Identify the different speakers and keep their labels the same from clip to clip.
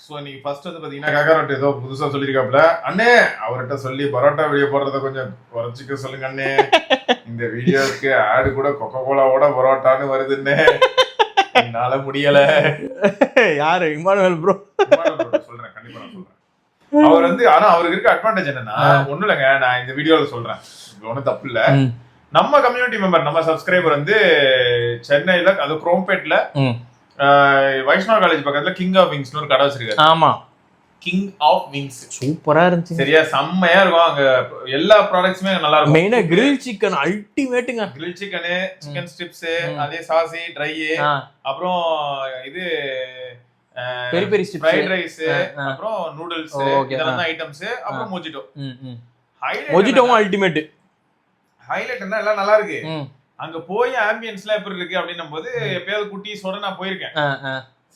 Speaker 1: So இன்னைக்கு first வந்து பார்த்தீங்கன்னா காக்காரோட்ட ஏதோ புதுசாக சொல்லியிருக்காப்புல. அண்ணே அவர்கிட்ட சொல்லி பரோட்டா வீடியோ போடுறத கொஞ்சம் குறைச்சிக்க சொல்லுங்க அண்ணே. இந்த வீடியோவுக்கு ஆடு கூட கொக்கோ கோலாவோட பரோட்டான்னு வருதுன்னு என்னால முடியல.
Speaker 2: யாரு இமானுவேல் ப்ரோ?
Speaker 1: சொல்றேன், கண்டிப்பா நான் சொல்றேன். அவர் வந்து ஆனா அவருக்கு இருக்க அட்வான்டேஜ் என்னன்னா, ஒண்ணும் இல்லைங்க, நான் இந்த வீடியோல சொல்றேன், ஒன்றும் தப்பு இல்ல. நம்ம கம்யூனிட்டி மெம்பர், நம்ம சப்ஸ்கிரைபர் வந்து சென்னையில, அது குரோம்பேட்ல வைஷ்ணவ காலேஜ் பக்கத்துல கிங் ஆஃப் விங்ஸ்னு ஒரு கடை வச்சிருக்காரு.
Speaker 2: ஆமா,
Speaker 1: கிங் ஆஃப் விங்ஸ்
Speaker 2: சூப்பரா இருந்துச்சு.
Speaker 1: சரியா, செம்மையா இருக்கும். அங்க எல்லா ப்ராடக்ட்ஸுமே நல்லா இருக்கும்.
Speaker 2: மெயினா கிரில் சிக்கன் அல்டிமேட்டுங்க.
Speaker 1: கிரில் சிக்கனு, சிக்கன் ஸ்ட்ரிப்ஸ், அதே சாசி ட்ரை, அப்புறம் இது
Speaker 2: peri peri strips,
Speaker 1: fried rice, அப்புறம் நூடுல்ஸ், இதெல்லாம் தான் ஐட்டம்ஸ். அப்புறம் மொஜிட்டோ.
Speaker 2: மொஜிட்டோவும் அல்டிமேட்.
Speaker 1: ஹைலைட் என்ன, எல்லாம் நல்லா இருக்கு. அங்க போய் ஆம்பியன்ஸ்லாம் எப்படி இருக்கு அப்படின்னும் போது எப்பயாவது குட்டீஸோட நான் போயிருக்கேன்.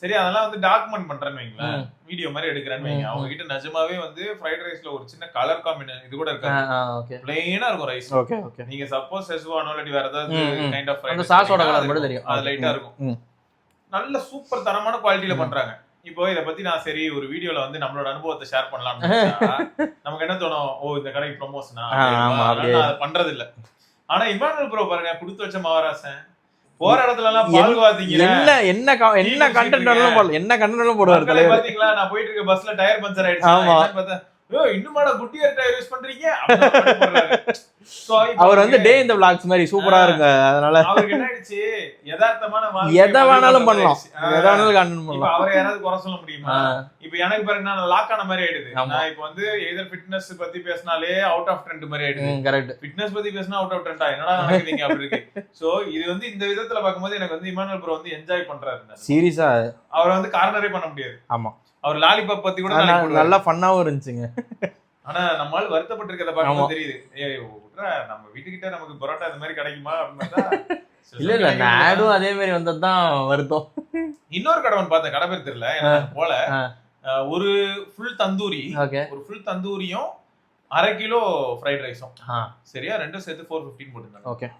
Speaker 1: சரி, அதெல்லாம் வந்து டாக்குமெண்ட் பண்றேன்னு வைங்களேன், வீடியோ மாதிரி எடுக்கிறேன்னு வைங்க. அவங்க கிட்ட நிஜமாவே வந்து ஃப்ரைட் ரைஸ்ல ஒரு சின்ன கலர் காம்பினேஷன் இது கூட இருக்காது, பிளெயினா இருக்கும் ரைஸ். நீங்க சப்போஸ் செஸ்வானோ இல்லாட்டி வேற ஏதாவது கைண்ட் ஆஃப் ஃப்ரைட்
Speaker 2: சாஸோட கலர் மட்டும் தெரியும்,
Speaker 1: அது லைட்டா இருக்கும். நல்ல சூப்பர் தரமான குவாலிட்டில பண்றாங்க. இப்போ இத பத்தி நான் சரி ஒரு வீடியோல வந்து நம்மளோட அனுபவத்தை ஷேர் பண்ணலாம்னு நினைச்சா நமக்கு என்ன தோணும், ஓ இந்த கடைக்கு ப்ரமோஷனா, அது பண்றது இல்ல. ஆனா இமானுவேல் ப்ரோ பாருங்க, குடுத்து வச்ச மகாராசன். போற இடத்துல எல்லாம் பால்வாதீங்க,
Speaker 2: என்ன கண்டென்ட் போடுவாரு தலைவர்.
Speaker 1: பாத்தீங்களா, நான் போயிட்டு இருக்க பஸ்ல டயர் பஞ்சர் ஆயிடுச்சு, இன்னுமாடா குட்டியர் டயர் யூஸ் பண்றீங்க.
Speaker 2: அவர் வந்து டே இந்த vlogs மாதிரி சூப்பரா இருக்கு. அதனால
Speaker 1: அவருக்கு என்ன ஆயிடுச்சு, யதார்த்தமான
Speaker 2: எதை வேணாலும் பண்ணலாம், எதை வேணாலும் கண்டென்ட் பண்ணலாம்.
Speaker 1: அவரை யாராவது குறை சொல்ல முடியுமா? இப்ப எனக்கு பாருங்க, நான் லாக் ஆன மாதிரி ஆயிடுது. நான் இப்ப வந்து எதர் ஃபிட்னஸ் பத்தி பேசினாலே அவுட் ஆஃப் ட்ரெண்ட் மாதிரி ஆயிடுது.
Speaker 2: கரெக்ட்,
Speaker 1: ஃபிட்னஸ் பத்தி பேசினா அவுட் ஆஃப் ட்ரெண்டா, என்னடா நினைக்கிறீங்க அப்படி இருக்கு. சோ இது வந்து இந்த விதத்துல பாக்கும்போது எனக்கு வந்து இமானுவேல் ப்ரோ வந்து என்ஜாய் பண்றாரு சீரியஸா. அவரை வந்து கார்னரே பண்ண முடியாது. ஆமா, அவர் லாலிபாப் பத்தி கூட
Speaker 2: நல்லா ஃபன்னாவும் இருந்துச்சுங்க.
Speaker 1: ஆனா நம்மால வருத்தப்பட்டிருக்கிறத பார்க்கும்போது தெரியுது, நம்ம வீட்டுக்கிட்ட நமக்கு பரோட்டா இந்த மாதிரி கிடைக்குமா அப்படின்னு.
Speaker 2: இல்ல இல்ல, நாடும் அதே மாதிரி வந்ததுதான் வருத்தம்.
Speaker 1: இன்னொரு கடை பார்த்தேன், கடை பேர் தெரியல போல, ஒரு ஃபுல் தந்தூரி, ஒரு ஃபுல் தந்தூரியும் 1/2 கிலோ ஃப்ரைட் ரைஸும், சரியா, ரெண்டும் சேர்த்து 415 போட்டுருந்தாங்க. ஓகே,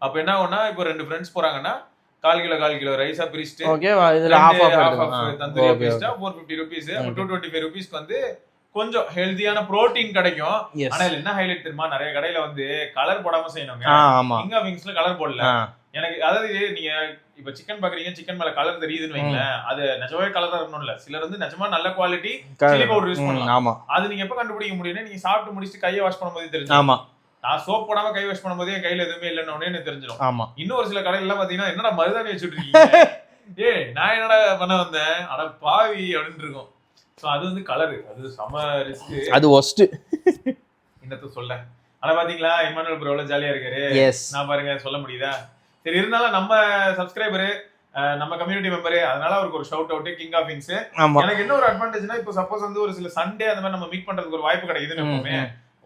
Speaker 1: அப்ப என்ன ஆகும்னா, இப்போ 2 ஃப்ரெண்ட்ஸ் போறாங்கன்னா 1/4 கிலோ ரைஸா பிரிச்சுட்டு, இதுல half தந்தூரியா பிரிச்சுட்டா 450 rupees. 225 rupeesக்கு வந்து கொஞ்சம் ஹெல்தியான புரோட்டீன் கிடைக்கும். ஆனா இதுல என்ன ஹைலைட் தெரியுமா, நிறைய கடையில வந்து கலர் போடாம செய்யணுங்க. கிங் ஆஃப் விங்ஸ்ல கலர் போடல. எனக்கு அதாவது நீங்க இப்ப சிக்கன் பாக்குறீங்க, சிக்கன் மேல கலர் தெரியுதுன்னு வைங்களேன், அது நிஜமாவே கலரா இருக்கணும் இல்ல. சிலர் வந்து நிஜமா நல்ல குவாலிட்டி சில்லி பவுடர் யூஸ் பண்ணலாம். அது நீங்க எப்ப கண்டுபிடிக்க முடியும்னா, நீங்க சாப்பிட்டு முடிச்சுட்டு கையை வாஷ் பண்ணும்போது தெரியும். நான் சோப் போடாம கை வாஷ் பண்ணும்போது என் கையில எதுவுமே இல்லைன்னு எனக்கு தெரிஞ்சிடும். இன்னும் ஒரு சில கடையில எல்லாம் பாத்தீங்கன்னா, என்னடா மருதாணி வச்சுட்டு இருக்கீங்க, நான் என்னடா பண்ண வந்தேன், அட பாவி அப்படின்னு இருக்கும். சோ அது வந்து கலரு, அது சம ரிஸ்க்,
Speaker 2: அது ஒஸ்ட்
Speaker 1: என்னத்த சொல்ல. ஆனா பாத்தீங்களா இமானுவேல் ப்ரோ எவ்வளவு ஜாலியா இருக்காரு. நான் பாருங்க சொல்ல முடியுதா. சரி, இருந்தாலும் நம்ம சப்ஸ்கிரைபரு, நம்ம கம்யூனிட்டி மெம்பரு, அதனால அவருக்கு ஒரு shout out, king of wings. எனக்கு என்ன ஒரு அட்வான்டேஜ்னா, இப்போ சப்போஸ் வந்து ஒரு சில சண்டே அந்த மாதிரி நம்ம மீட் பண்றதுக்கு ஒரு வாய்ப்பு கிடைக்குதுன்னு எப்பவுமே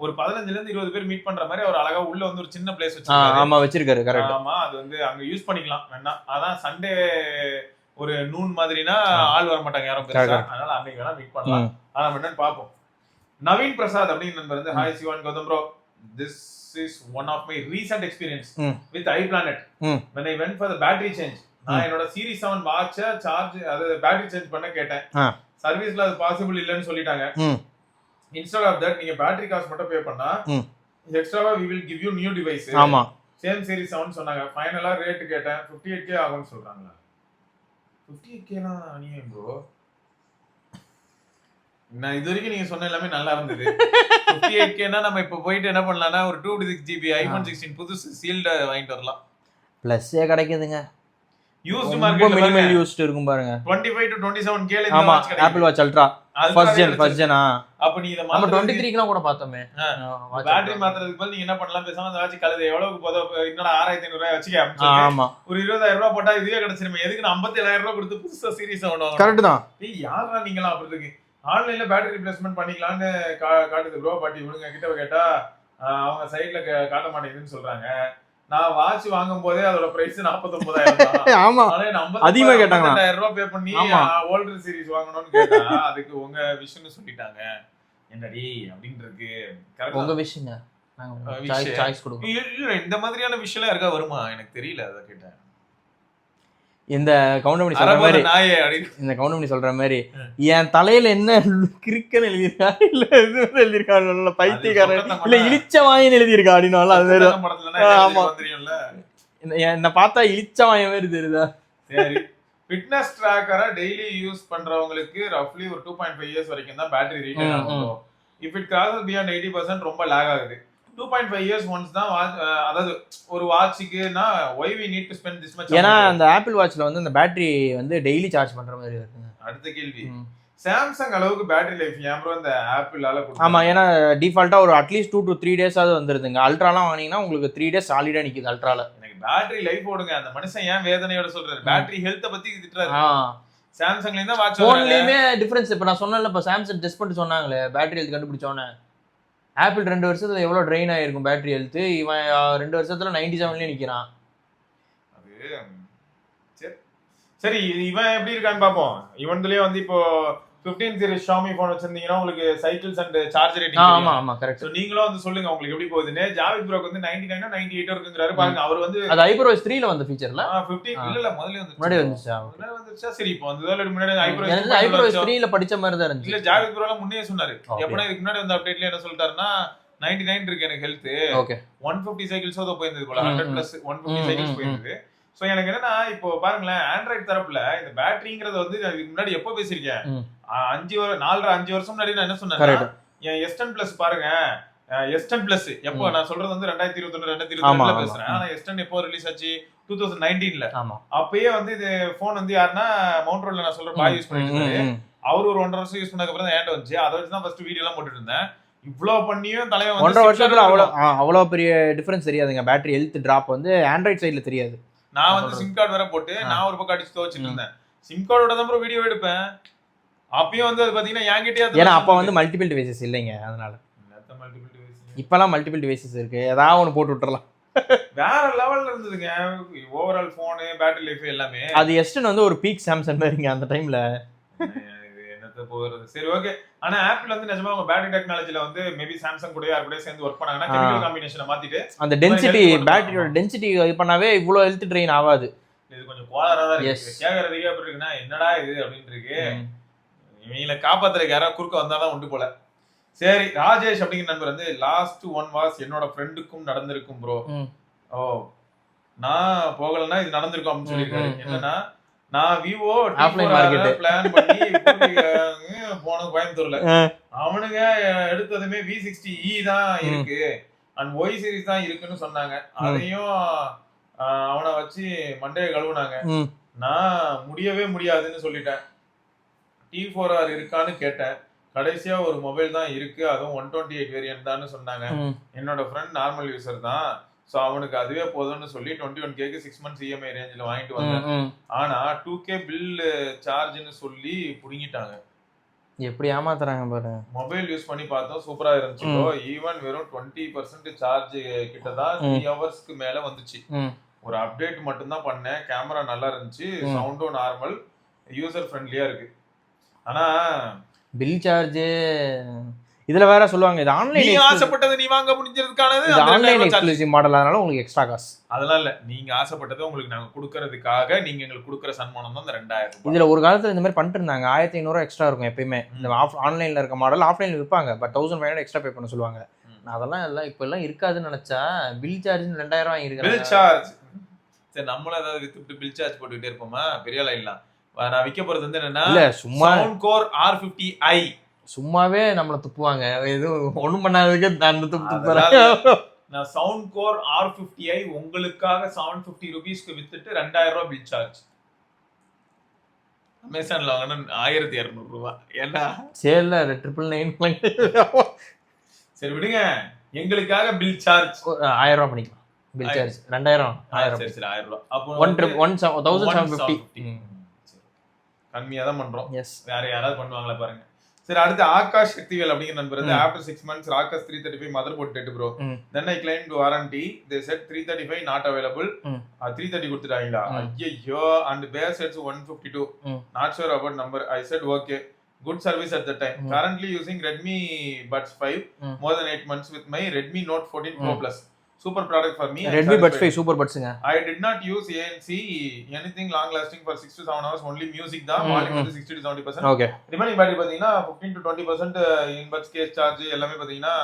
Speaker 1: ஒரு 15ல இருந்து 20 பேர் மீட் பண்ற மாதிரி அவர் அழகா உள்ள வந்து ஒரு சின்ன பிளேஸ்
Speaker 2: வச்சிருக்காரு. கரெக்ட்,
Speaker 1: ஆமா, அது வந்து அங்க யூஸ் பண்ணிக்கலாம் வேணா. அதான் சண்டே ஒரு நூன் மாதிரினா ஆள் வர மாட்டாங்க யாரும் பெருசா, அதனால அன்னைக்கு வேணா மீட் பண்ணலாம். ஆனா என்னன்னு பாப்போம். நவீன் பிரசாத் அப்படின்னு நண்பர் வந்து, hi Sivan Gautham bro, this is one of my recent experience with iPlanet when I went for the battery change. நான் என்னோட சீரிஸ் 7 வாட்ச சார்ஜ், அது பேட்டரி சேஞ்ச் பண்ண கேட்டேன். சர்வீஸ்ல அது பாசிபிள் இல்லன்னு சொல்லிட்டாங்க. Instead of that, நீங்க பேட்டரி காஸ்ட் மட்டும் பே பண்ணா எக்ஸ்ட்ராவா we will give you new device. ஆமா, சேம் சீரிஸ் 7 சொன்னாங்க. ஃபைனலா ரேட் கேட்டேன், 58k ஆகும்னு சொல்றாங்க. 58k னா அநியாயம் ப்ரோ. நான் இது வரைக்கும் நீங்க சொன்ன எல்லாமே நல்லா இருந்தது. 58k னா நம்ம இப்ப போயிட்டு என்ன பண்ணலாம்னா, ஒரு 256GB iPhone 16 புதுசு சீல்ட் வாங்கிட்டு வரலாம்.
Speaker 2: பிளஸ்ஸே கிடைக்குதுங்க.
Speaker 1: யூஸ்ட் மார்க்கெட்ல
Speaker 2: மினிமல் யூஸ்ட் இருக்கும் பாருங்க.
Speaker 1: 25 to 27k ல இந்த வாட்ச் கிடைக்கும்.
Speaker 2: Apple Watch Ultra first gen.
Speaker 1: அப்ப நீ இத
Speaker 2: நம்ம 23 க்கு கூட பார்த்தோமே.
Speaker 1: பேட்டரி மாத்துறதுக்கு பதிலா நீங்க என்ன பண்ணலாம், பேசாம அந்த வாட்ச் கலது எவ்வளவுக்கு போதோ, இன்னொரு 6500 ரூபாய் வச்சுக்க அப்படினு ஒரு 20000 ரூபாய் போட்டா இதுவே கிடைச்சிருமே. எதுக்கு நான் 57000 ரூபாய் கொடுத்து புதுசா சீரிஸ் வாங்கணும்? கரெக்ட் தான். ஏய் யாரா நீங்களா அப்படி இருக்கு. ஆன்லைன்ல பேட்டரி ரிப்ளேஸ்மென்ட் பண்ணிக்கலாம்னு காட்டுது ப்ரோ. பாட்டி இவங்க கிட்ட கேட்டா அவங்க சைடுல காட்ட மாட்டேங்குதுன்னு சொல்றாங்க. நான் வாட்ச் வாங்கும் போதே அதோட பிரைஸ் 49000 தான். ஆமா, அதிகமா கேட்டாங்க. 80000 ரூபாய் பே பண்ணி ஓல்டர் சீரிஸ் வாங்கணும்னு கேட்டா அதுக்கு உங்க விஷன்னு சொல்லிட்டாங்க. என்னடி அப்படினு இருக்கு. கரெக்ட், உங்க விஷங்க. நாங்க சாய்ஸ் கொடுப்போம். இல்ல இந்த மாதிரியான விஷயம்லாம் இருக்கா வருமா எனக்கு தெரியல, அத கேட்டேன்.
Speaker 2: இந்த கவுண்டமணி சொல்ற மாதிரி இந்த கவுண்டமணி சொல்ற மாதிரி என் தலையில என்ன கிறுக்கன்னு எழுதியிருக்கா இல்ல எதுவும் எழுதியிருக்கா பைத்தியக்காரன் இல்ல இழிச்ச வாயின்னு எழுதியிருக்கா அப்படின்னு அது மாதிரி. ஆமா என்ன பார்த்தா இழிச்ச வாய மாதிரி தெரியுதா.
Speaker 1: சரி ஃபிட்னஸ் ட்ராக்கரை டெய்லி யூஸ் பண்றவங்களுக்கு ரஃப்லி ஒரு 2.5 இயர்ஸ் வரைக்கும் தான் பேட்டரி ரீடைன் ஆகும். இஃப் இட் கிராசஸ் பியாண்ட் 80% ரொம்ப லேக் ஆகுது. 2.5 இயர்ஸ் ஒன்ஸ் தான் அதாவது ஒரு வாட்சுக்குனா why we need to spend this much.
Speaker 2: ஏன்னா அந்த ஆப்பிள் வாட்ச்ல வந்து அந்த பேட்டரி வந்து டெய்லி சார்ஜ் பண்ற மாதிரி இருக்குங்க.
Speaker 1: அடுத்த கேள்வி சாம்சங் அளவுக்கு பேட்டரி லைஃப் ஏன் ப்ரோ இந்த ஆப்பிளால கொடுத்து?
Speaker 2: ஆமா ஏன்னா டிஃபால்ட்டா ஒரு அட்லீஸ்ட் 2 to 3 days ஆவது வந்துருதுங்க. அல்ட்ராலாம் வாங்குனீங்கன்னா உங்களுக்கு 3 days சாலிடா நிக்குது அல்ட்ரால.
Speaker 1: எனக்கு பேட்டரி லைஃப் ஓடுங்க. அந்த மனுஷன் ஏன் வேதனையோட சொல்றாரு? பேட்டரி ஹெல்த் பத்தி திட்டுறாரு. சாம்சங்ல இருந்தா வாட்ச்
Speaker 2: போன்லயுமே டிஃபரன்ஸ். இப்ப நான் சொன்னேன்ல இப்ப சாம்சங் டெஸ்ட் பண்ணி சொன்னாங்களே பேட்டரி ஹெல்த் கண்டுபிடிச்சோன்னே. ஆப்பிள் 2 வருஷத்துல எவ்வளவு ட்ரெயின் ஆயிருக்கும் பேட்டரி ஹெல்த். இவன் 2 வருஷத்துல 97லயே நிக்கிறான்.
Speaker 1: அது சரி இவன் எப்படி இருக்கான்னு பாப்போம். இவன்லயே வந்து இப்போ 15 series Xiaomi phone வச்சிருந்தீங்கன்னா உங்களுக்கு சைக்கிள்ஸ் அண்ட் சார்ஜ் ரேட்டிங்.
Speaker 2: ஆமா ஆமா கரெக்ட்.
Speaker 1: சோ நீங்களும் வந்து சொல்லுங்க உங்களுக்கு எப்படி போகுதுன்னு. ஜாவித் ப்ரோக்கு வந்து 99 98 இருக்குங்கறாரு பாருங்க. அவர் வந்து
Speaker 2: அது ஐப்ரோஸ் 3 ல வந்த ஃபீச்சர்ல
Speaker 1: 15 இல்ல முதல்ல வந்து
Speaker 2: முன்னாடி வந்துச்சா?
Speaker 1: முன்னாடி வந்துச்சா? சரி இப்போ வந்ததுல முன்னாடி
Speaker 2: ஐப்ரோஸ் 3 ல படிச்ச மாதிரி தான் இருந்துச்சு.
Speaker 1: இல்ல ஜாவித் ப்ரோல முன்னே சொன்னாரு. எப்பனா இதுக்கு முன்னாடி வந்த அப்டேட்ல என்ன சொல்லிட்டாருன்னா 99 இருக்கு எனக்கு ஹெல்த். ஓகே 150 சைக்கிள்ஸ் ஓட போயிருந்தது போல. 100 பிளஸ் 150 சைக்கிள்ஸ் போயிருந்தது. சோ எனக்கு என்னன்னா இப்போ பாருங்களேன் ஆண்ட்ராய்டு தரப்புல இந்த பேட்டரிங்கிறது வந்து இதுக்கு முன்னாடி எப்போ பேசியிருக்கேன் 5 வருஷம் முன்னாடி நான் என்ன சொன்னேன் என் S10 Plus பாருங்க. S10 Plus எப்போ நான் சொல்றது வந்து 2021 2022ல பேசுறேன். ஆனா S10 எப்போ ரிலீஸ் ஆச்சு 2019ல. அப்பயே வந்து இது போன் வந்து யாருன்னா மவுண்ட் ரோட்ல நான் சொல்ற பாய் யூஸ் பண்ணிட்டு இருந்தாரு. அவர் ஒரு 1.5 வருஷம் யூஸ் பண்ணதுக்கு அப்புறம் தான் ஏன்ட வந்துச்சு. அதை வச்சு தான் ஃபர்ஸ்ட் வீடியோ எல்லாம் போட்டுட்டு இருந்தேன். இவ்வளவு பண்ணியும் தலைவன்
Speaker 2: 1.5 வருஷத்துல அவ்வளவு பெரிய டிஃபரன்ஸ் தெரியாதுங்க. பேட்டரி ஹெல்த் டிராப் வந்து ஆண்ட்ராய்டு சைடுல தெரியாது.
Speaker 1: நான் வந்து சிம் கார்டு வேற போட்டு நான் ஒரு பக்கம் அடிச்சு துவச்சிட்டு இருந்தேன். சிம் கார்டோட தான் வீடியோ எடுப்பேன். அப்பயும் வந்து அது பாத்தீங்கன்னா என்கிட்டயே
Speaker 2: ஏன்னா அப்ப வந்து மல்டிபிள் டிவைசஸ் இல்லைங்க. அதனால இப்பெல்லாம் மல்டிபிள் டிவைசஸ் இருக்கு. ஏதாவது ஒன்று போட்டு விட்டுறலாம்.
Speaker 1: வேற லெவல்ல இருந்ததுங்க ஓவரால் போன் பேட்டரி லைஃப் எல்லாமே.
Speaker 2: அது S10 வந்து ஒரு பீக் சாம்சங் மாதிரிங்க அந்த டைம்ல.
Speaker 1: போகிறது சரி ஓகே. ஆனா ஆப்பிள் வந்து நிஜமா அவங்க பேட்டரி டெக்னாலஜில வந்து மேபி சாம்சங் கூட யார் கூட சேர்ந்து வர்க் பண்ணாங்கன்னா கெமிக்கல் காம்பினேஷனை மாத்திட்டு
Speaker 2: அந்த டென்சிட்டி பேட்டரியோட டென்சிட்டி இது பண்ணாவே இவ்வளவு ஹெல்த் ட்ரெயின் ஆகாது.
Speaker 1: இது கொஞ்சம் கோளாறா தான் இருக்கு. கேக்குறதுக்கே அப்படி இருக்குன்னா என்னடா இது அப்படின்னு இருக்கு. இவங்கள காப்பாத்துறதுக்கு யாராவது குறுக்க வந்தாதான் உண்டு போல. சரி ராஜேஷ் அப்படிங்கிற நண்பர் வந்து லாஸ்ட் 1 வாஸ் என்னோட ஃப்ரெண்டுக்கும் நடந்திருக்கும் ப்ரோ. ஓ நான் போகலன்னா இது நடந்திருக்கும் அப்படின்னு சொல்லியிருக்காரு. என்னன்னா நான் விவோ ஆஃப்லைன் மார்க்கெட் பிளான் பண்ணி போன கோயம்புத்தூர்ல அவனுங்க எடுத்ததுமே V60e தான் இருக்கு அண்ட் Y சீரிஸ் தான் இருக்குன்னு சொன்னாங்க. அதையும் அவனை வச்சு மண்டையை கழுவுனாங்க. நான் முடியவே முடியாதுன்னு சொல்லிட்டேன். T4R இருக்கான்னு கேட்டேன். கடைசியா ஒரு மொபைல் தான் இருக்கு, அதுவும் 128 வேரியன்ட் தான் சொன்னாங்க. என்னோட ஃப்ரெண்ட் நார்மல் யூசர் தான், சோ அவனுக்கு அதுவே போதும்னு சொல்லி 21K 6 months EMI ரேஞ்சில வாங்கிட்டு வந்தேன். ஆனா 2K பில் சார்ஜ்னு சொல்லி புடிங்கிட்டாங்க.
Speaker 2: எப்படி ஏமாத்துறாங்க பாரு.
Speaker 1: மொபைல் யூஸ் பண்ணி பார்த்தோம், சூப்பரா இருந்துச்சு ப்ரோ. ஈவன் வெறும் 20% சார்ஜ் கிட்ட தான் 3 ஹவர்ஸ்க்கு மேல வந்துச்சு. ஒரு அப்டேட் மட்டும் தான் பண்ணேன். கேமரா நல்லா இருந்துச்சு, சவுண்டும் நார்மல், யூசர் ஃப்ரெண்ட்லியா இருக்கு. ஆனா
Speaker 2: பில் சார்ஜ் இதுல வேற சொல்லுவாங்க இது ஆன்லைன்,
Speaker 1: நீ ஆசைப்பட்டது நீ வாங்க முடிஞ்சதுக்கானது
Speaker 2: அந்த ஆன்லைன் எக்ஸ்க்ளூசிவ் மாடல், அதனால உங்களுக்கு எக்ஸ்ட்ரா காசு.
Speaker 1: அதெல்லாம் இல்ல, நீங்க ஆசைப்பட்டதை உங்களுக்கு நாங்க கொடுக்கறதுக்காக நீங்க எங்களுக்கு கொடுக்குற சன்மானம் தான் இந்த 2000.
Speaker 2: இதுல ஒரு காலத்துல இந்த மாதிரி பண்ணிட்டு இருந்தாங்க. 1500 எக்ஸ்ட்ரா இருக்கும் எப்பயுமே. இந்த ஆன்லைன்ல இருக்க மாடல் ஆஃப்லைன்ல விற்பாங்க, பட் 1500 எக்ஸ்ட்ரா பே பண்ண சொல்லுவாங்க. அதெல்லாம் எல்லாம் இப்ப எல்லாம் இருக்காதுன்னு நினைச்சா பில் சார்ஜ் 2000 வாங்கிருக்காங்க.
Speaker 1: பில் சார்ஜ் சரி, நம்மளும் ஏதாவது வித்து பில் சார்ஜ் போட்டுக்கிட்டே இருப்போமா? பெரிய லைன்லாம் நான் விற்க போறது வந்து என்னன்னா,
Speaker 2: இல்ல சும்மா
Speaker 1: Soundcore R50i
Speaker 2: சும்மாவே நம்மள துப்புவாங்க, எதுவும் ஒண்ணும் பண்ணாததுக்கு அந்த துப்பு துப்புறாங்க.
Speaker 1: நான் Soundcore R50i உங்களுக்காக 750 ரூபீஸ்க்கு வித்துட்டு 2000 ரூபாய் பில் சார்ஜ். அமேசான்ல வாங்கினா 1200 ரூபாய். ஏன்னா
Speaker 2: சேல்ல 999
Speaker 1: சரி விடுங்க, எங்களுக்காக பில் சார்ஜ்
Speaker 2: 1000 ரூபாய் பண்ணிக்கலாம். பில் சார்ஜ் 2000
Speaker 1: சரி சரி 1000 ரூபாய். அப்போ
Speaker 2: 1750
Speaker 1: கம்மியா தான் பண்றோம். வேற யாராவது பண்ணுவாங்களா பாருங்க. சரி, அடுத்து ஆகாஷ் சக்திவேல் அப்படிங்கிற நண்பர் வந்து after 6 months ராகஸ் 335 motherboard dead bro. then I claimed warranty, they said 335 not available. 330 கொடுத்துட்டாங்களா? ஐயோ, and bear says 152. not sure about number. I said okay, good service at the time. currently using Redmi Buds 5 more than 8 months with my Redmi Note 14 Pro Plus. super product for me.
Speaker 2: Redmi Buds 5 super budsங்க.
Speaker 1: I did not use ANC anything long lasting for 6 to 7 hours, only music தான். volume வந்து 60 to 70%.
Speaker 2: Okay.
Speaker 1: remaining battery பாத்தீங்கன்னா 15 to 20% in-buds case charge எல்லாமே பாத்தீங்கன்னா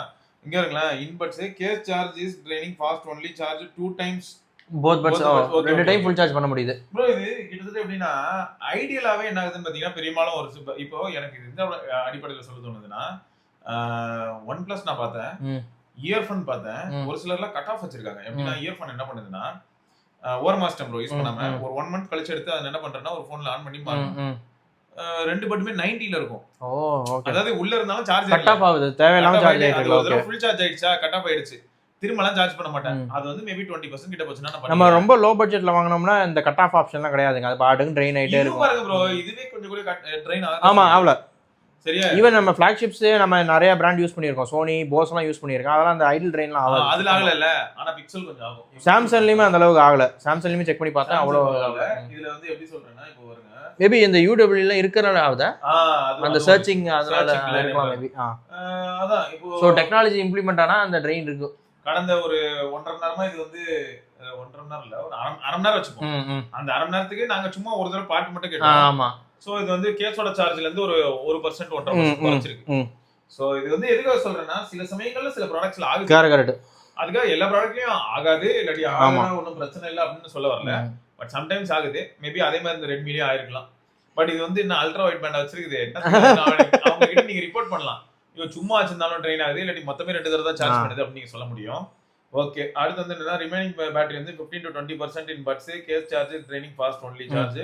Speaker 1: இங்க இருக்குல in-buds case charge is draining fast, only charge 2 times
Speaker 2: both buds. ரெண்டு time full charge பண்ண முடியுது.
Speaker 1: bro இது கிட்டத்தட்ட எப்படின்னா ஐடியலாவே என்ன ஆகுதுன்னு பாத்தீங்கன்னா பெரியமாலும் ஒரு இப்போ எனக்கு இந்த அடிப்படையில சொல்ல தோணுதுன்னா OnePlus நான் பார்த்தேன், இயர்போன் பார்த்தேன், ஒரு சிலர்லாம் கட் ஆஃப் வச்சிருக்காங்க. எப்படின்னா இயர்போன் என்ன பண்ணுதுன்னா ஓவர் மாஸ்டம் ப்ரோ யூஸ் பண்ணாம ஒரு 1 month கழிச்சு எடுத்து அதை என்ன பண்றேன்னா ஒரு போன்ல ஆன் பண்ணி பாருங்க, ரெண்டு பட்டுமே 90ல இருக்கும். அதாவது உள்ள இருந்தாலும் சார்ஜ்
Speaker 2: கட் ஆஃப் ஆகுது, தேவையில்லாம சார்ஜ் ஆயிடுது.
Speaker 1: ஓகே, ஃபுல் சார்ஜ் ஆயிடுச்சா கட் ஆஃப் ஆயிடுச்சு, திரும்பலாம் சார்ஜ் பண்ண மாட்டேன். அது வந்து மேபி 20% கிட்ட போச்சுனா
Speaker 2: நம்ம ரொம்ப லோ பட்ஜெட்ல வாங்குனோம்னா இந்த கட் ஆஃப் ஆப்ஷன்லாம் கிடையாதுங்க. அது பாட்டுக்கு ட்ரெயின் ஆயிட்டே இருக்கும்.
Speaker 1: பாருங்க ப்ரோ, இதுவே கொஞ்சம் கூட ட்ரெயின் ஆகுது.
Speaker 2: ஆமா ஆவல
Speaker 1: சரியா.
Speaker 2: ஈவன் நம்ம ஃபிளாக்ஷிப்ஸ் நம்ம நிறைய பிராண்ட் யூஸ் பண்ணியிருக்கோம், சோனி போஸ்லாம் யூஸ் பண்ணியிருக்கோம். அதெல்லாம் அந்த ஐடில் ட்ரெயின்லாம் ஆகல.
Speaker 1: அதுல ஆகல, ஆனா பிக்சல் கொஞ்சம் ஆகும்.
Speaker 2: சாம்சங்லயுமே அந்த அளவுக்கு ஆகல. சாம்சங்லயுமே செக் பண்ணி பார்த்தா அவ்வளோ
Speaker 1: ஆகல. இதுல வந்து எப்படி சொல்றேன்னா இப்போ வருங்க
Speaker 2: மேபி இந்த UW ல இருக்கறனால ஆகுதா அந்த சர்ச்சிங் அதனால இருக்கலாம் மேபி.
Speaker 1: அதான் இப்போ
Speaker 2: சோ டெக்னாலஜி இம்ப்ளிமென்ட் ஆனா அந்த ட்ரெயின் இருக்கு.
Speaker 1: கடந்த ஒரு 1.5 மணி நேரமா இது வந்து 1.5 மணி நேரம் இல்ல, ஒரு அரை மணி நேரம் வச்சுப்போம். அந்த அரை மணி நேரத்துக்கு நாங்க சும்மா ஒரு தடவை பாட்டு மட்டும் கேட்டோம்.
Speaker 2: ஆமா.
Speaker 1: சோ இது வந்து கேஸோட சார்ஜ்ல இருந்து ஒரு 1% 1.5% குறைச்சிருக்கு. சோ இது வந்து எதுக்காக சொல்றேன்னா சில சமயங்கள்ல சில ப்ராடக்ட்ஸ்ல ஆகுது.
Speaker 2: கரெக்ட்.
Speaker 1: அதுக்காக எல்லா ப்ராடக்ட்லயும் ஆகாது இல்லாட்டி ஆகுனா ஒன்றும் பிரச்சனை இல்லை அப்படின்னு சொல்ல வரல. பட் சம்டைம்ஸ் ஆகுது. மேபி அதே மாதிரி இந்த ரெட்மிலயும் ஆயிருக்கலாம். பட் இது வந்து என்ன அல்ட்ரா வைட் பேண்ட் வச்சிருக்குது, அவங்க கிட்ட நீங்க ரிப்போர்ட் பண்ணலாம். இவ சும்மா வச்சிருந்தாலும் ட்ரெயின் ஆகுது, இல்லாட்டி மொத்தமே 2 தடவை தான் சார்ஜ் பண்ணுது அப்படின்னு நீங்க சொல்ல முடியும். ஓகே, அடுத்து வந்து என்னன்னா ரிமைனிங் பேட்டரி வந்து 15 to 20% in buds, case charge is draining fast, only charge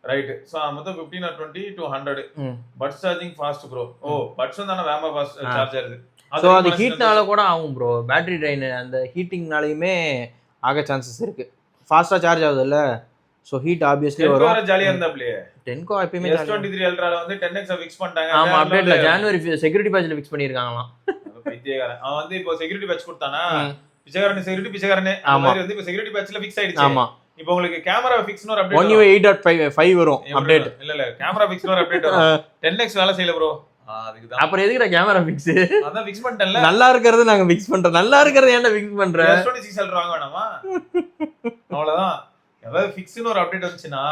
Speaker 1: right. So மொத்தம் 15 or 20 to 100 buds charging fast bro. buds தான வேமா fast charge ஆகுது.
Speaker 2: சோ அது ஹீட்னால கூட ஆகும் ப்ரோ. பேட்டரி ட்ரெயின் அந்த ஹீட்டிங்னாலயுமே ஆக சான்சஸ் இருக்கு. ஃபாஸ்டா சார்ஜ் ஆகுது இல்ல, சோ ஹீட் ஆப்வியஸ்லி வரும்.
Speaker 1: வேற ஜாலியா இருந்தாப்ல
Speaker 2: 10 எப்பவுமே
Speaker 1: S23 Ultraல வந்து 10x ஃபிக்ஸ் பண்ணிட்டாங்க.
Speaker 2: ஆமா, அப்டேட்ல ஜனவரி செக்யூரிட்டி பேட்ச்ல ஃபிக்ஸ் பண்ணிருக்காங்களாம்.
Speaker 1: பைத்தியக்காரன் அவன் வந்து இப்போ செக்யூரிட்டி பேட்ச் கொடுத்தானா, பிச்சைக்காரன் செக்யூரிட்டி பிச்சைக்காரனே அந்த மாதிரி வந்து இப்போ செக்யூரிட்டி பேட்ச்ல ஃபிக்ஸ் ஆயிடுச்சு. ஆமா, இப்போ உங்களுக்கு கேமரா ஃபிக்ஸ்னு ஒரு அப்டேட்
Speaker 2: 1U8.5 வரும் அப்டேட்.
Speaker 1: இல்ல கேமரா ஃபிக்ஸ்னு ஒரு அப்டேட் வரும். 10x வேலை செய்யல ப்ரோ. அதுக்கு தான்
Speaker 2: அப்புறம் எதுக்குடா கேமரா ஃபிக்ஸ்?
Speaker 1: அதான் ஃபிக்ஸ் பண்ணிட்டேன்ல.
Speaker 2: நல்லா இருக்குறது நாங்க ஃபிக்ஸ் பண்றோம். நல்லா இருக்குறது ஏன்டா ஃபிக்ஸ் பண்ற?
Speaker 1: S26 Ultra வாங்க வேணாமா? அவ்வளவுதான். ஏதாவது ஃபிக்ஸ்னு ஒரு அப்டேட் வந்துச்சுனா